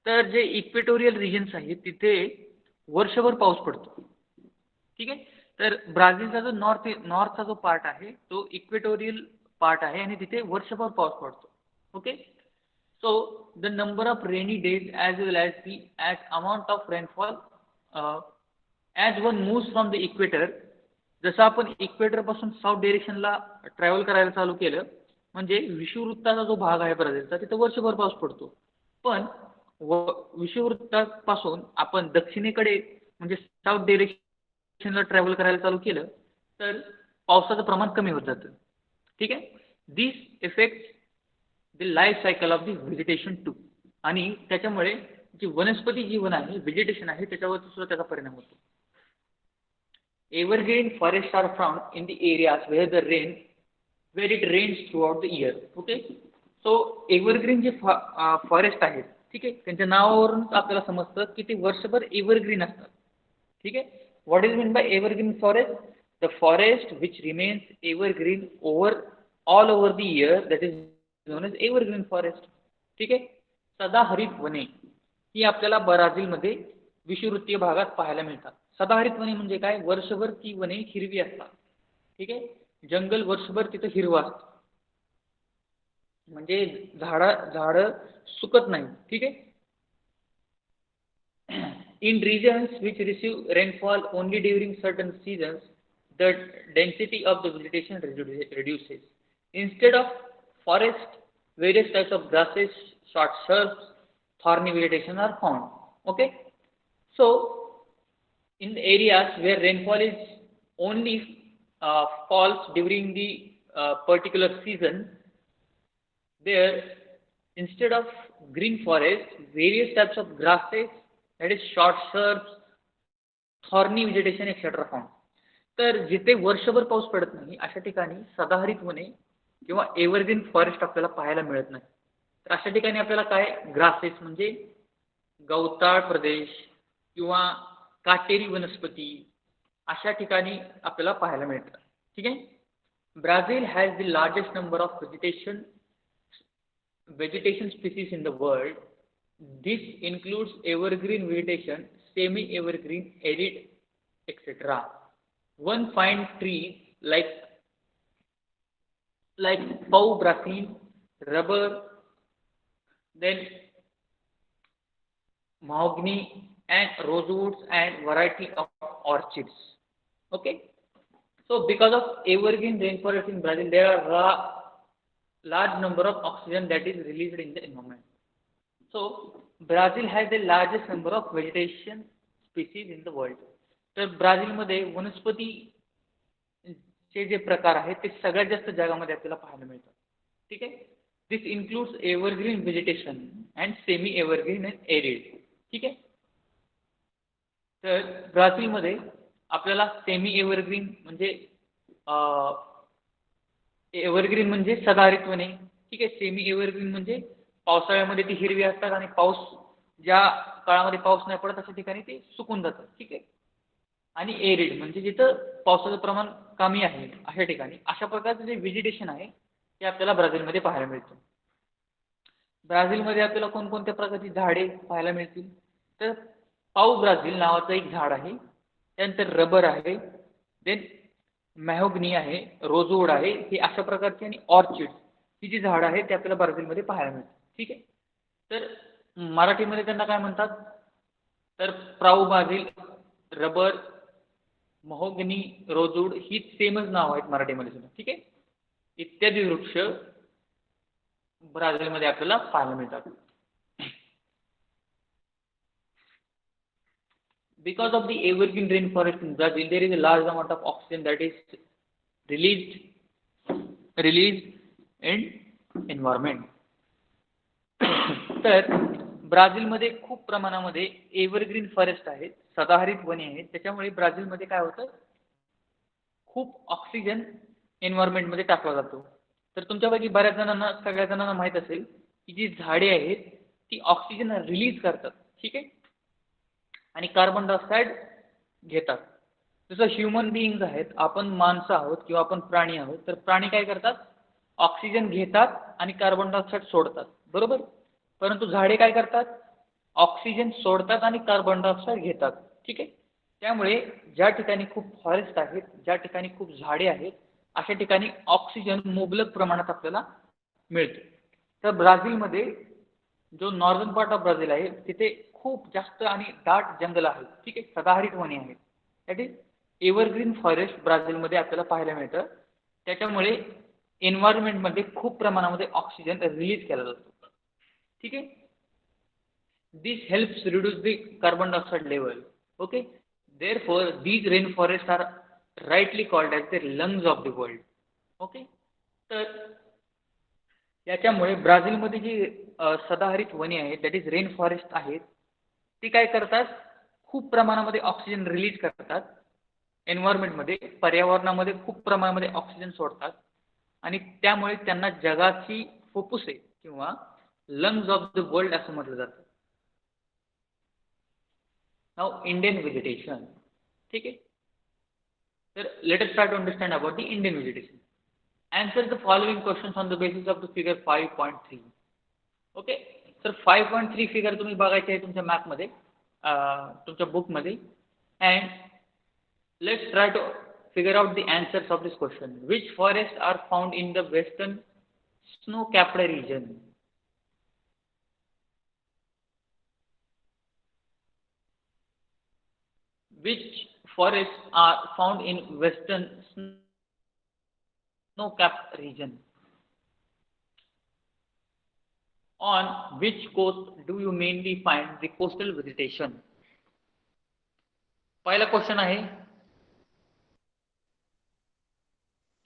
तर जे इक्वेटोरियल रिजन्स आहेत तिथे वर्षभर पाऊस पडतो. ठीक आहे. तर ब्राझीलचा जो नॉर्थचा जो पार्ट आहे तो इक्वेटोरियल पार्ट आहे आणि तिथे वर्षभर पाऊस पडतो. Okay. So the number of rainy days as well as the as amount of rainfall as one moves from the equator. जसं आपण इक्वेटर पासून साऊथ डिरेक्शनला ट्रॅव्हल करायला चालू केलं म्हणजे विषुववृत्ताचा जो भाग आहे ब्राझीलचा तिथे वर्षभर पाऊस पडतो. पण विषुववृत्तापासून आपण दक्षिणेकडे म्हणजे साऊथ डिरेक्शनला ट्रॅव्हल करायला चालू केलं तर पावसाचं प्रमाण कमी होत जातं. ठीक आहे. This effect the life cycle of the vegetation too. आणि त्याच्यामुळे जी वनस्पती जीवन आहे व्हेजिटेशन आहे त्याच्यावरती सुद्धा त्याचा परिणाम होतो. Evergreen forest are found in the areas where the rain where it rains throughout the year. Okay. So evergreen जे फॉरेस्ट आहेत ठीक आहे त्यांच्या नावावरूनच आपल्याला समजतं की ते वर्षभर एव्हरग्रीन असतात. ठीक आहे. What is mean by evergreen forest? The forest which remains evergreen all over the year that is known as evergreen forest. ठीक आहे. सदाहरित वने ही आपल्याला ब्राझीलमध्ये विषुववृत्तीय भागात पाहायला मिळतात. सदाहरित वने म्हणजे काय? वर्षभर ती वने हिरवी असतात. ठीक आहे, जंगल वर्षभर तिथं हिरवं असतं, म्हणजे झाडं सुकत नाही. ठीक आहे. In regions which receive rainfall only during certain seasons, the density of the vegetation reduces. Instead of forest, various types of grasses, short shrubs, thorny vegetation are found. Okay, so in the areas where rainfall is only falls during the particular season, there, instead of green forest, various types of grasses, that is short shrubs, thorny vegetation, etc. found. तर जिथे वर्षभर पाऊस पडत नाही अशा ठिकाणी सदाहरित वने किंवा एव्हरग्रीन फॉरेस्ट आपल्याला पाहायला मिळत नाही. तर अशा ठिकाणी आपल्याला काय ग्रासेस म्हणजे गवताळ प्रदेश किंवा काटेरी वनस्पती अशा ठिकाणी आपल्याला पाहायला मिळतात. ठीक आहे. Brazil has the largest number of vegetation species in the world. This includes evergreen vegetation, semi-evergreen, arid, etc. One find trees like pau brasil, rubber, then mahogany and rosewoods and variety of orchids. Okay. So because of evergreen rainforest in Brazil, there are large number of oxygen that is released in the environment. So Brazil has the largest number of vegetation species in the world. तर ब्राझीलमध्ये वनस्पतीचे जे प्रकार आहेत ते सगळ्यात जास्त जगामध्ये आपल्याला पाहायला मिळतात. ठीक आहे. This includes evergreen vegetation and semi evergreen and arid. ठीक आहे. तर ब्राझीलमध्ये आपल्याला सेमी एव्हरग्रीन म्हणजे एव्हरग्रीन म्हणजे सदाहरित वने. ठीक आहे. सेमी एव्हरग्रीन म्हणजे पावसाळ्यामध्ये ती हिरवी असतात आणि पाऊस ज्या काळामध्ये पाऊस नाही पडत अशा ठिकाणी ते सुकून जातात. ठीक आहे. आणि एरिड म्हणजे जिथं पावसाचं प्रमाण कमी आहे अशा ठिकाणी अशा प्रकारचं जे व्हेजिटेशन आहे ते आपल्याला ब्राझीलमध्ये पाहायला मिळतं. ब्राझीलमध्ये आपल्याला कोणकोणत्या प्रकारची झाडे पाहायला मिळतील? तर पाऊ ब्राझील नावाचं एक झाड आहे, त्यानंतर रबर आहे, देन मॅहोगनी आहे, रोजवूड आहे, ही अशा प्रकारची, आणि ऑर्चिड ही जी झाडं आहेत ते आपल्याला ब्राझीलमध्ये पाहायला मिळतात. ठीक आहे. तर मराठीमध्ये त्यांना काय म्हणतात? तर प्राऊ ब्राझील, रबर, महोगनी, रोजवूड ही सेमच नाव आहेत मराठीमध्ये सुद्धा. ठीक आहे. इत्यादी वृक्ष ब्राझीलमध्ये आपल्याला पाहायला मिळतात. Because of the evergreen rainforest in Brazil, there is a large amount of oxygen that is released in environment. तर ब्राझीलमध्ये खूप प्रमाणामध्ये एव्हरग्रीन फॉरेस्ट आहेत, सदाहरित वने आहेत. त्याच्यामुळे ब्राझीलमध्ये काय होतं, खूप ऑक्सिजन एन्व्हायरमेंटमध्ये टाकला जातो. तर तुमच्यापैकी बऱ्याच जणांना, सगळ्या जणांना माहीत असेल की जी झाडे आहेत ती ऑक्सिजन रिलीज करतात. ठीक आहे. आणि कार्बन डायऑक्साईड घेतात. जसं ह्युमन बिईंग्स आहेत, आपण माणसं आहोत किंवा आपण प्राणी आहोत, तर प्राणी काय करतात? ऑक्सिजन घेतात आणि कार्बन डायऑक्साईड सोडतात. बरोबर. परंतु झाडे काय करतात? ऑक्सिजन सोडतात आणि कार्बन डायऑक्साईड घेतात. ठीक आहे. त्यामुळे ज्या ठिकाणी खूप फॉरेस्ट आहेत, ज्या ठिकाणी खूप झाडे आहेत, अशा ठिकाणी ऑक्सिजन मुबलक प्रमाणात आपल्याला मिळतो. तर ब्राझीलमध्ये जो नॉर्दर्न पार्ट ऑफ ब्राझील आहे तिथे खूप जास्त आणि दाट जंगल आहे. ठीक आहे. सदाहरित वने आहेत. दॅट इज एव्हरग्रीन फॉरेस्ट ब्राझीलमध्ये आपल्याला पाहायला मिळतं. त्याच्यामुळे एन्व्हायरमेंटमध्ये खूप प्रमाणामध्ये ऑक्सिजन रिलीज केला जातो. ठीक आहे. This helps reduce the carbon dioxide level. Okay. Therefore these rain forest are rightly called as the lungs of the world. Okay. तर याच्यामुळे ब्राझीलमध्ये जी सदाहरित वने आहेत, दॅट इज रेन फॉरेस्ट आहेत, ती काय करतात? खूप प्रमाणामध्ये ऑक्सिजन रिलीज करतात एन्व्हायरमेंटमध्ये, पर्यावरणामध्ये खूप प्रमाणामध्ये ऑक्सिजन सोडतात आणि त्यामुळे त्यांना जगाची फुफ्फुसे किंवा लंग्स ऑफ द वर्ल्ड असं म्हटलं जातं. Now Indian vegetation. ठीक आहे. तर let us try to understand about the Indian vegetation. Answer the following questions on the basis of the figure 5.3. Okay. तर 5.3 फिगर तुम्ही बघायचे आहे तुमच्या मॅपमध्ये, तुमच्या बुकमध्ये. And let's try to figure out the answers of this question. Which forests are found in the western snow-capped region? Which forests are found in western snow-capped region? On which coast do you mainly find the coastal vegetation? पहिला क्वेश्चन आहे,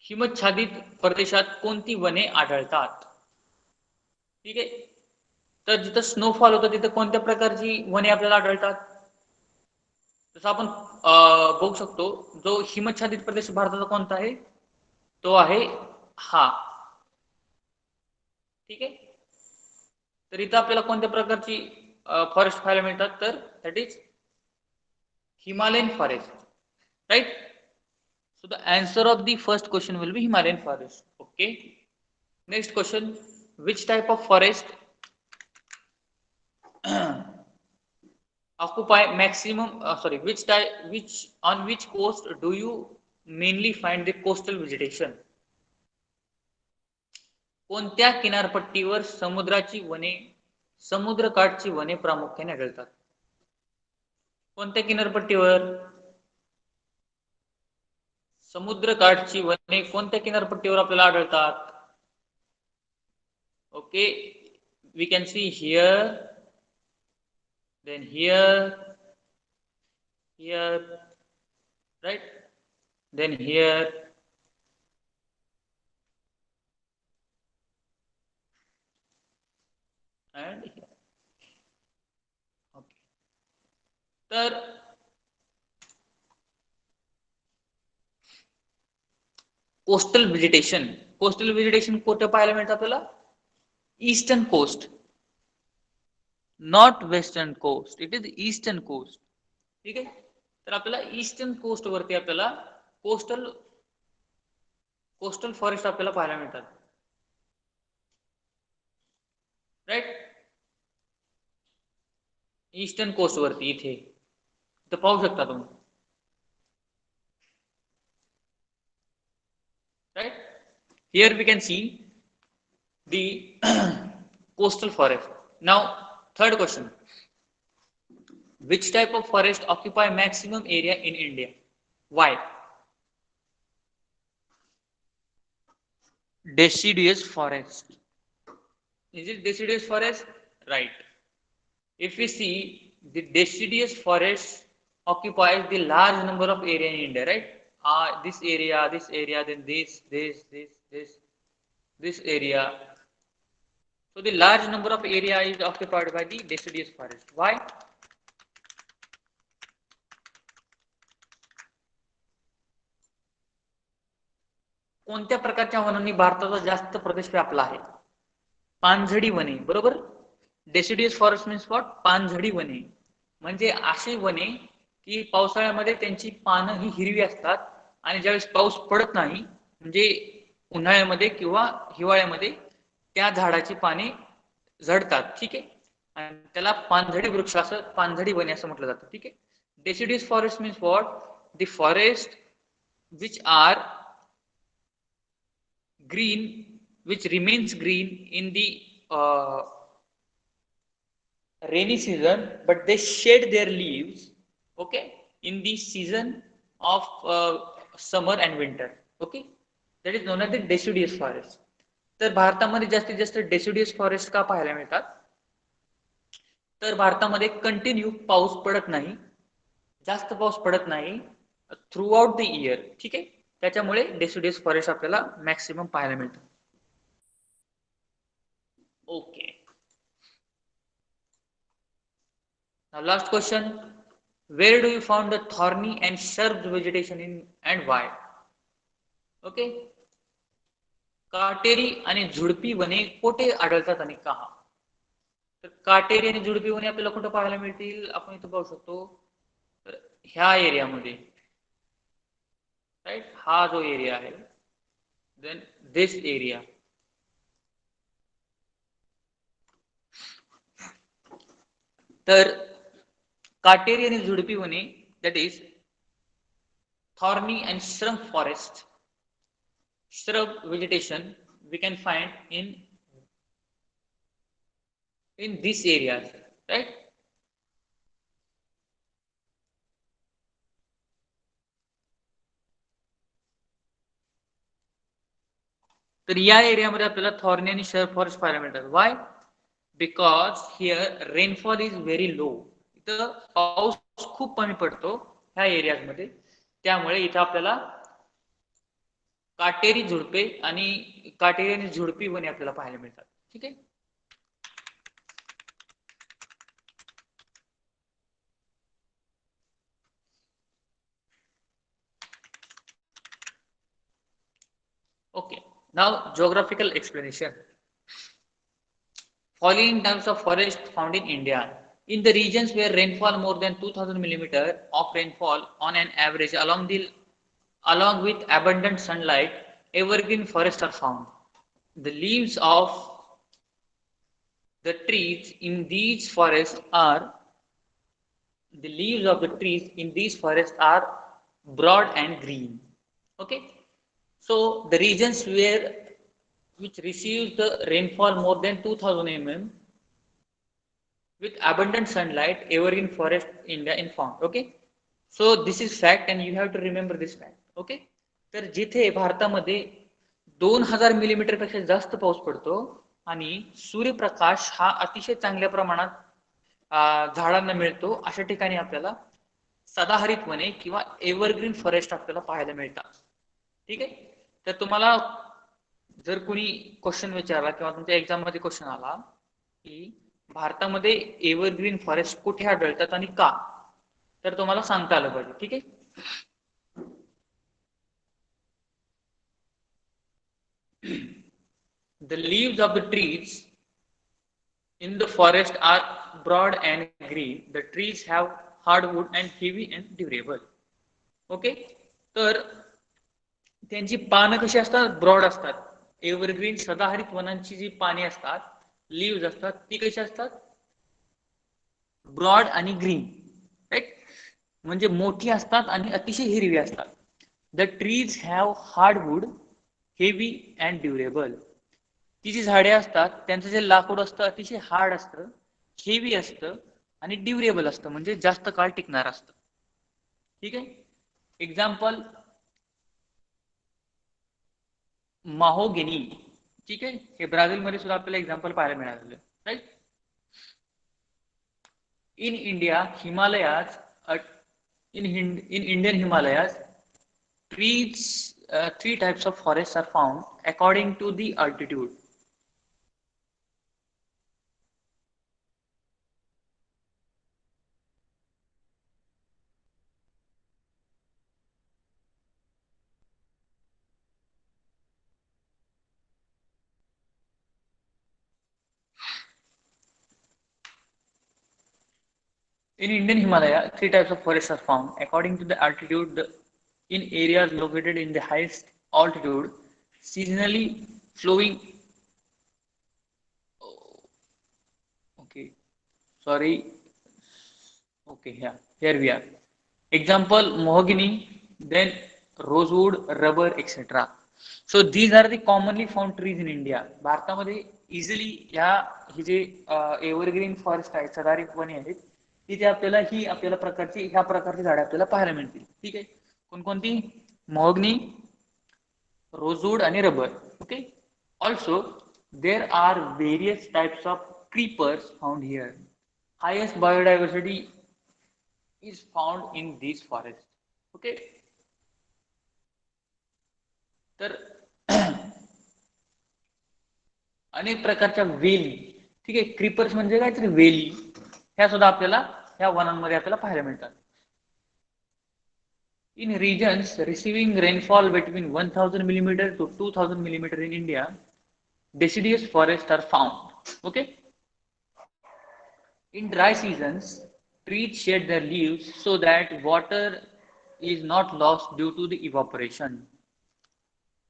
हिमच्छादित प्रदेशात कोणती वने आढळतात? ठीक आहे. तर जिथं स्नोफॉल होतं तिथं कोणत्या प्रकारची वने आपल्याला आढळतात? जसं आपण बघू शकतो, जो हिमच्छादित प्रदेश भारताचा कोणता आहे, तो आहे हा. ठीक आहे. तर इथं आपल्याला कोणत्या प्रकारची फॉरेस्ट पाहायला मिळतात? तर that is Himalayan forest, right. So the answer of the first question will be Himalayan forest. Okay. Next question, which type of forest occupy maximum? On which coast do you mainly find the coastal vegetation? कोणत्या किनारपट्टीवर समुद्रकाठची वने प्रामुख्याने आढळतात? कोणत्या किनारपट्टीवर? समुद्रकाठची वने कोणत्या किनारपट्टीवर आपल्याला आढळतात? Okay, we can see here, then here, right, then here, and here. Okay. तर कोस्टल व्हेजिटेशन कुठे पाहायला मिळतं आपल्याला? Eastern coast, not western coast, it is eastern coast. ठीक आहे. तर आपल्याला ईस्टर्न कोस्ट वरती आपल्याला कोस्टल फॉरेस्ट आपल्याला पाहायला मिळतात, राईट. ईस्टर्न कोस्ट वरती इथे पाहू शकता तुम्ही, right. Here we can see the coastal forest. Now third question, which type of forest occupy maximum area in India? Why? Deciduous forest. Is it deciduous forest? Right. If we see, the deciduous forest occupies the large number of area in India, right? This area, then this area. So the large number of area is occupied by the deciduous forest. Why? कोणत्या प्रकारच्या वनांनी भारताचा जास्त प्रदेश व्यापला आहे? पानझडी वने, बरोबर. Deciduous forest means what? पानझडी वने, म्हणजे अशी वने की पावसाळ्यामध्ये त्यांची पानं ही हिरवी असतात आणि ज्यावेळेस पाऊस पडत नाही, म्हणजे उन्हाळ्यामध्ये किंवा हिवाळ्यामध्ये, त्या झाडाची पाने झडतात. ठीक आहे. आणि त्याला पानझडी वृक्ष असं, पानझडी वने असं म्हटलं जातं. ठीक आहे. Deciduous forest means what? The forest which are green, which remains green in the rainy season, but they shed their leaves, okay, in the season of summer and winter. Okay, that is known as the deciduous forest. तर भारतामध्ये जास्तीत जास्त डेसिडियस फॉरेस्ट का पाहायला मिळतात? तर भारतामध्ये कंटिन्यू पाऊस पडत नाही, जास्त पाऊस पडत नाही थ्रू आउट द इयर. ठीक आहे. त्याच्यामुळे डेसिडियस फॉरेस्ट आपल्याला मॅक्सिमम पाहायला मिळतं. Okay. Now last question, where do you find the thorny and shrub vegetation in and why? Okay. काटेरी आणि झुडपी वने कुठे आढळतात आणि का? तर काटेरी आणि झुडपी वने आपल्याला कुठे पाहायला मिळतील? आपण इथं पाहू शकतो, तर ह्या एरियामध्ये, राईट. हा जो एरिया आहे, then this area. तर काटेरी आणि झुडपी वने, that is thorny and shrub forest, shrub vegetation we can find in these areas, right? तर या एरियामध्ये आपल्याला थॉर्नी आणि शर्प फॉरेस्ट पाहायला मिळतात. Y? Because here rainfall is very low. इथं पाऊस खूप कमी पडतो ह्या एरियाजमध्ये, त्यामुळे इथं आपल्याला काटेरी झुडपे आणि काटेरी आणि झुडपी वने आपल्याला पाहायला मिळतात. ठीक आहे. Okay. Now geographical explanation. Following types of forest found in India. In the regions where rainfall more than 2000 millimeter of rainfall on an average along with abundant sunlight, evergreen forests are found. The leaves of the trees in these forests are the leaves of the trees in these forests are broad and green. Okay. So the regions which receives the rainfall more than 2000 mm with abundant sunlight, evergreen forest India in found. Okay. So this is fact and you have to remember this fact. Okay. तर जिथे भारतामध्ये 2000 मिलीमीटर पेक्षा जास्त पाऊस पडतो आणि सूर्यप्रकाश हा अतिशय चांगल्या प्रमाणात झाडांना मिळतो, अशा ठिकाणी आपल्याला सदाहरित वने किंवा एव्हरग्रीन फॉरेस्ट आपल्याला पाहायला मिळतात. ठीक आहे. तर तुम्हाला जर कोणी क्वेश्चन विचारला किंवा तुमच्या एक्झाम मध्ये क्वेश्चन आला की भारतामध्ये एव्हरग्रीन फॉरेस्ट कुठे आढळतात आणि का, तर तुम्हाला सांगता आलं पाहिजे. ठीक आहे. The leaves of the trees in the forest are broad and green. The trees have hardwood and heavy and durable. Okay. तर त्यांची पानं कशी असतात? ब्रॉड असतात. एव्हरग्रीन सदाहरित वनांची जी पाने असतात, लीव्ज असतात, ती कशी असतात? ब्रॉड आणि ग्रीन. राईट. म्हणजे मोठी असतात आणि अतिशय हिरवी असतात. The trees have hardwood, heavy and durable. ती जी झाडे असतात त्यांचं जे लाकूड असतं अतिशय हार्ड असतं, हेवी असतं आणि ड्युरेबल असतं, म्हणजे जास्त काळ टिकणार असतं. ठीक आहे. एक्झाम्पल माहोगिनी. ठीक आहे. हे ब्राझील मध्ये सुद्धा आपल्याला एक्झाम्पल पाहायला मिळालेलं. Right. In India, Himalayas, in Indian Himalayas, three types of forests are found according to the altitude. In Indian Himalaya, three types of forests are found according to the altitude in areas located in the highest altitude, seasonally flowing. Okay, sorry. Okay, yeah, here we are. Example mahogany, then rosewood, rubber, etc. So these are the commonly found trees in India. भारतामध्ये इझिली ही जे एव्हरग्रीन फॉरेस्ट आहेत, सदाहरित वने आहेत, तिथे आपल्याला ह्या प्रकारची झाडे आपल्याला पाहायला मिळतील. ठीक आहे. कोणकोणती? महोगनी, रोजवूड आणि rubber. Okay. Also there are various types of creepers found here. Highest biodiversity is found in these forests. Okay. तर अनेक प्रकारच्या वेली. ठीक आहे. क्रीपर्स म्हणजे काय तर वेली, ह्या सुद्धा आपल्याला ह्या वनांमध्ये आपल्याला पाहायला मिळतात. In regions receiving rainfall between 1000 millimeter to 2000 millimeter in India, deciduous forests are found. Okay. In dry seasons, trees shed their leaves so that water is not lost due to the evaporation.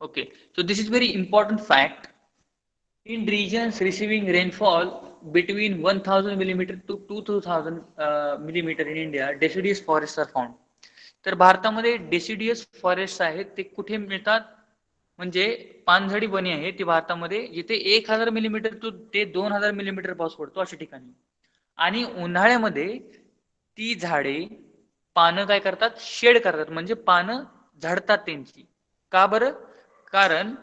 Okay, so this is very important fact. In regions receiving rainfall between 1000 millimeter to 2000 millimeter in India, deciduous forests are found. तर भारतामध्ये डेसिडियस फॉरेस्ट आहेत ते कुठे मिळतात, म्हणजे पानझडी वने आहे ती भारतामध्ये जिथे 1000 मिलीमीटर ते 2000 मिलीमीटर पाऊस पडतो अशा ठिकाणी. आणि उन्हाळ्यामध्ये ती झाडे पानं काय करतात, शेड करतात, म्हणजे पानं झडतात त्यांची. का बरं? कारण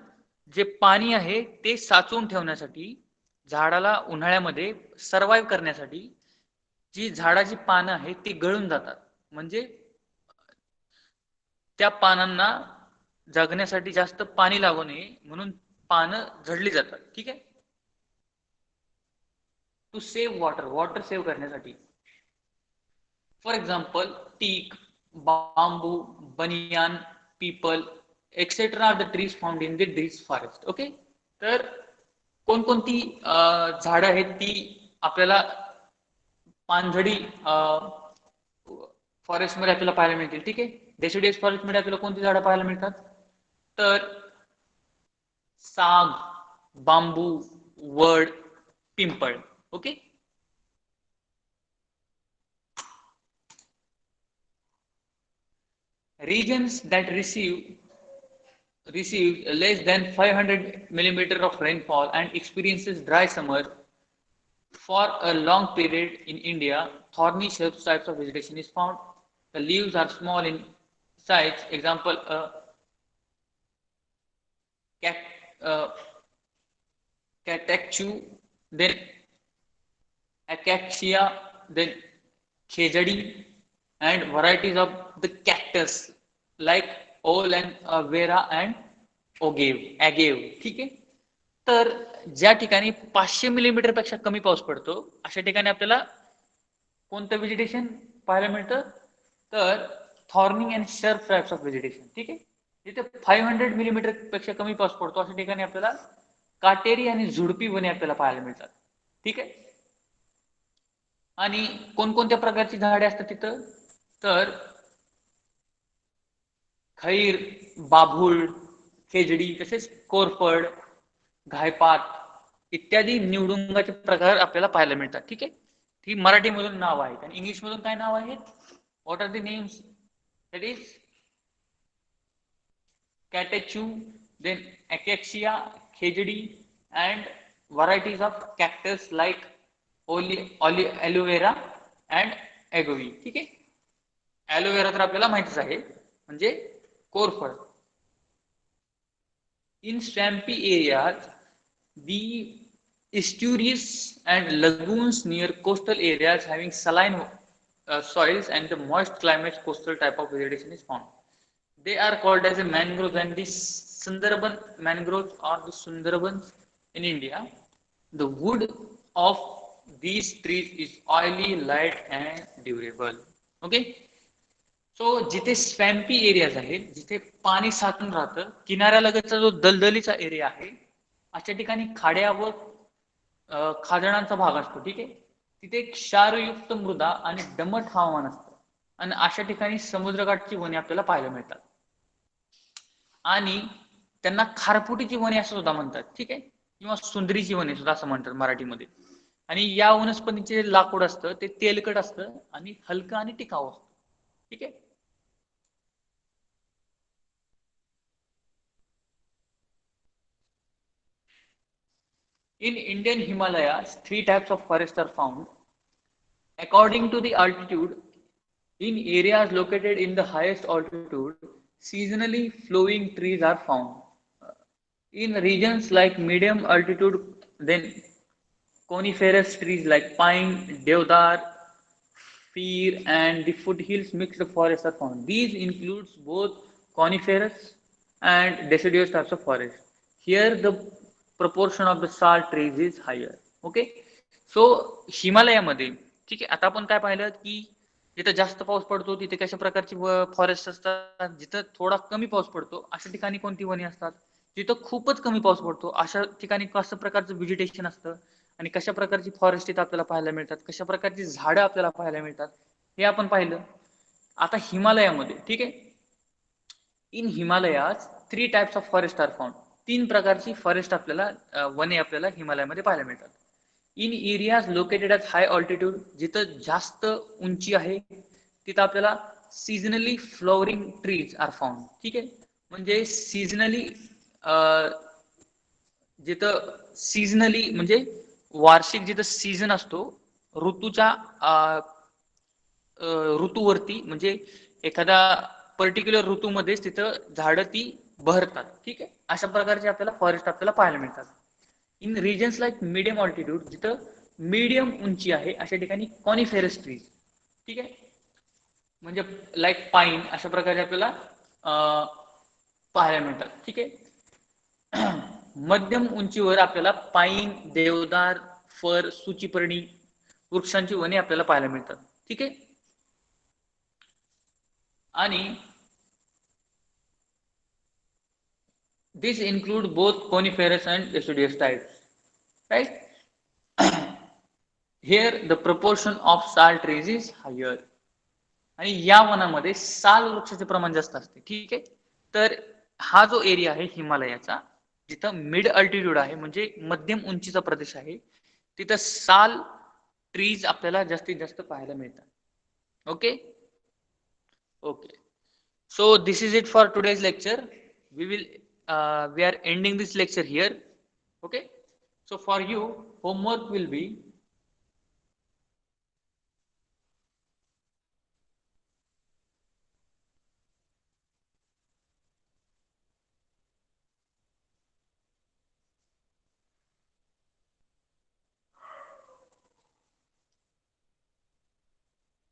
जे पाणी आहे ते साचून ठेवण्यासाठी, झाडाला उन्हाळ्यामध्ये सर्वाईव्ह करण्यासाठी जी झाडाची पानं आहेत ती गळून जातात, म्हणजे त्या पानांना जगण्यासाठी जास्त पाणी लागू नये म्हणून पानं झडली जातात. ठीक आहे, to save water, water save करण्यासाठी. For example teak, bamboo, banyan, peepal etcetera are the trees found in the this forest. Okay, तर कोणकोणती झाडं आहेत ती आपल्याला पानझडी फॉरेस्ट मध्ये आपल्याला पाहायला मिळतील. ठीक आहे, डेसिडियस फॉरेस्ट मध्ये आपल्याला कोणती झाडं पाहायला मिळतात, तर साग, बांबू, वड, पिंपळ. Okay, regions that receive less than 500 millimeter of rainfall and experiences dry summer for a long period in India, thorny shrubs types of vegetation is found. The leaves are small in size. Example, cat, uh, cataceae, then acacia, then khejadi, and varieties of the cactus like oil and vera and agave. ठीक आहे, तर ज्या ठिकाणी 500 मिलीमीटर पेक्षा कमी पाऊस पडतो अशा ठिकाणी आपल्याला कोणतं व्हेजिटेशन पाहायला मिळतं, तर थॉर्निंग अँड शर्प टाइप्स ऑफ व्हेजिटेशन. ठीक आहे, जिथे 500 मिलीमीटर पेक्षा कमी पाऊस पडतो अशा ठिकाणी आपल्याला काटेरी आणि झुडपी वने आपल्याला पाहायला मिळतात. ठीक आहे, आणि कोणकोणत्या प्रकारची झाडे असतात तिथं, तर खैर, बाभूळ, खेजडी, तसेच कोरफड, घायपात इत्यादी निवडुंगाचे प्रकार आपल्याला पाहायला मिळतात. ठीक आहे, ही मराठीमधून नाव आहेत आणि इंग्लिश मधून काय नाव आहेत, what are the names, that is catechu, then acacia, khejri, and varieties of cactus like aloe vera and agave. ठीक आहे, ॲलोवेरा तर आपल्याला माहितीच आहे, म्हणजे कोरफड. In swampy areas, the estuaries and lagoons near coastal areas having saline soils and the moist climates, coastal type of vegetation is found. They are called as a mangroves, and the Sundarban mangroves or the Sundarbans in India. The wood of these trees is oily, light and durable. Okay, so जिथे स्वॅम्पी एरियाज आहेत, जिथे पाणी साचून राहतं, किनाऱ्यालगतचा जो दलदलीचा एरिया आहे अशा ठिकाणी खाड्या व खाजणांचा भाग असतो. ठीक आहे, तिथे क्षारयुक्त मृदा आणि दमट हवामान असतं आणि अशा ठिकाणी समुद्रकाठची वने आपल्याला पाहायला मिळतात आणि त्यांना खारफुटीची वने असं सुद्धा म्हणतात. ठीक आहे, किंवा सुंदरीची वने सुद्धा असं म्हणतात मराठीमध्ये. आणि या वनस्पतीचे लाकूड असतं ते तेलकट असतं आणि हलकं आणि टिकाऊ असतं. ठीक आहे, in Indian Himalayas, three types of forests are found. According to the altitude, in areas located in the highest altitude, seasonally flowering trees are found. In regions like medium altitude, then coniferous trees like pine, deodar, fir, and the foothills mixed forests are found. These includes both coniferous and deciduous types of forest. Here the proportion of the salt trees is higher. Okay, so हिमालयामध्ये, ठीक आहे, आता आपण काय पाहिलं की जिथं जास्त पाऊस पडतो तिथे कशा प्रकारची फॉरेस्ट असतात, जिथं थोडा कमी पाऊस पडतो अशा ठिकाणी कोणती वने असतात, जिथं खूपच कमी पाऊस पडतो अशा ठिकाणी कसं प्रकारचं व्हेजिटेशन असतं आणि कशा प्रकारची फॉरेस्ट इथं आपल्याला पाहायला मिळतात, कशा प्रकारची झाडं आपल्याला पाहायला मिळतात हे आपण पाहिलं. आता हिमालयामध्ये, ठीक आहे, in Himalayas 3 types of forest are found. 3 प्रकारची फॉरेस्ट आपल्याला वने आपल्याला हिमालयामध्ये पाहायला मिळतात. In areas located at high altitude, जिथं जास्त उंची आहे तिथं आपल्याला seasonally flowering trees are found. ठीक आहे, म्हणजे सीझनली जिथं सीझनली म्हणजे वार्षिक जिथं सीझन असतो ऋतूच्या ऋतूवरती, म्हणजे एखादा पर्टिक्युलर ऋतूमध्येच तिथं झाडं ती बहरतात. ठीक आहे, अशा प्रकारचे आपल्याला फॉरेस्ट आपल्याला पाहायला मिळतात. इन रिजन्स लाईक मिडियम ऑल्टिट्यूड, जिथं मीडियम उंची आहे अशा ठिकाणी कॉनिफेरस ट्रीज. ठीक आहे, म्हणजे लाईक पाईन अशा प्रकारे आपल्याला पाहायला मिळतात. ठीक आहे, मध्यम उंचीवर आपल्याला पाईन, देवदार, फर, सूचीपर्णी वृक्षांची वने आपल्याला पाहायला मिळतात. ठीक आहे, आणि this include both coniferous and deciduous types, right? Here the proportion of sal trees is higher. आणि या वनामध्ये साल वृक्षाचे प्रमाण जास्त असते. ठीक आहे, तर हा जो एरिया आहे हिमालयाचा, जिथं मिड अल्टिट्यूड आहे म्हणजे मध्यम उंचीचा प्रदेश आहे, तिथं साल ट्रीज आपल्याला जास्तीत जास्त पाहायला मिळतात. Okay okay, so this is it for today's lecture. We are ending this lecture here. Okay, so for you homework will be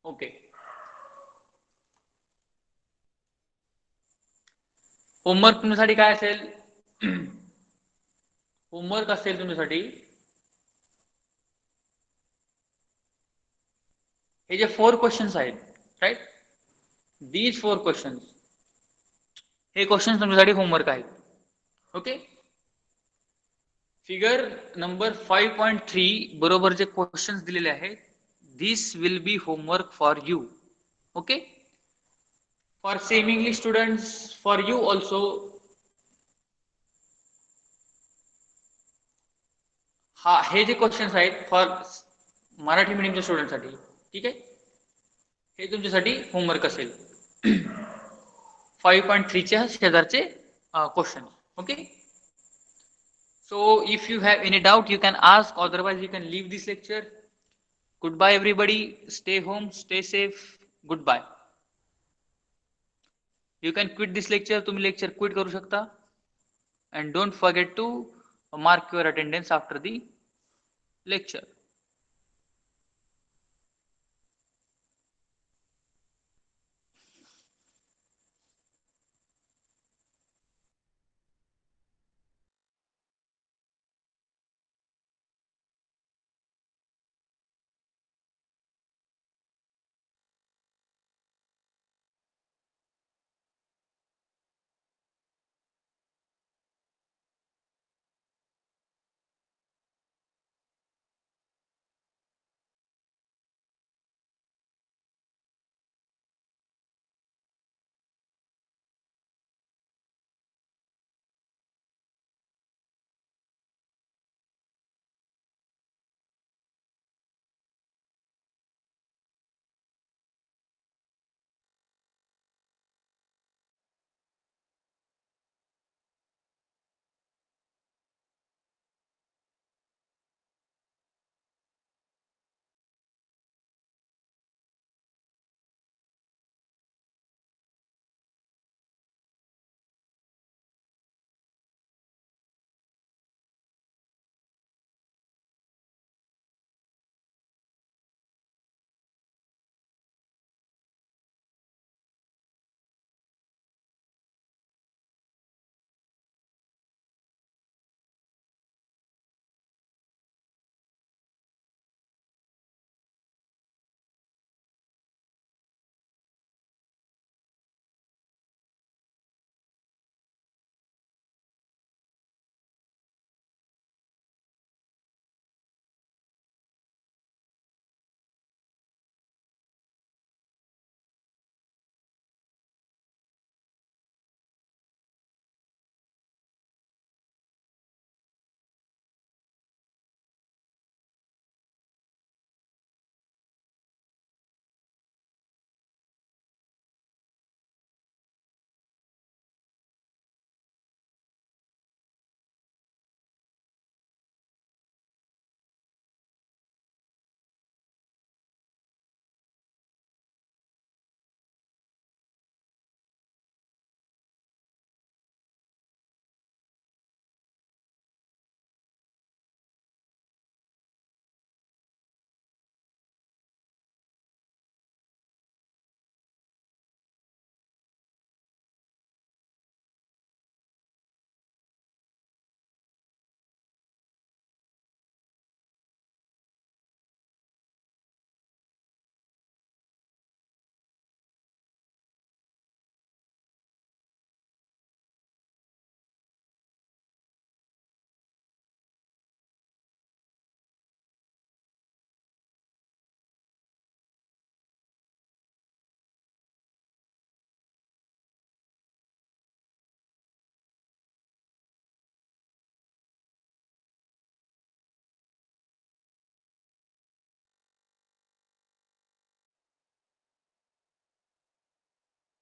okay. Homework तुमच्यासाठी काय असेल? होमवर्क असेल तुमच्यासाठी हे जे 4 क्वेश्चन्स आहेत, राईट, दीज 4 क्वेश्चन्स, हे क्वेश्चन्स तुमच्यासाठी होमवर्क आहेत. ओके, फिगर नंबर 5.3 बरोबर जे क्वेश्चन्स दिलेले आहेत, this will be homework for you. Okay, for same English students, for you also, हा हे जे क्वेश्चन्स आहेत फॉर मराठी मीडियमच्या स्टुडंटसाठी. ठीक आहे, हे तुमच्यासाठी होमवर्क असेल 5.3 च्या शेजारचे question. Okay, so if you have any doubt you can ask, otherwise you can leave this lecture. Goodbye everybody, stay home, stay safe, goodbye. You can quit this lecture, तुम्ही lecture quit करू शकता, and don't forget to mark your attendance after the lecture.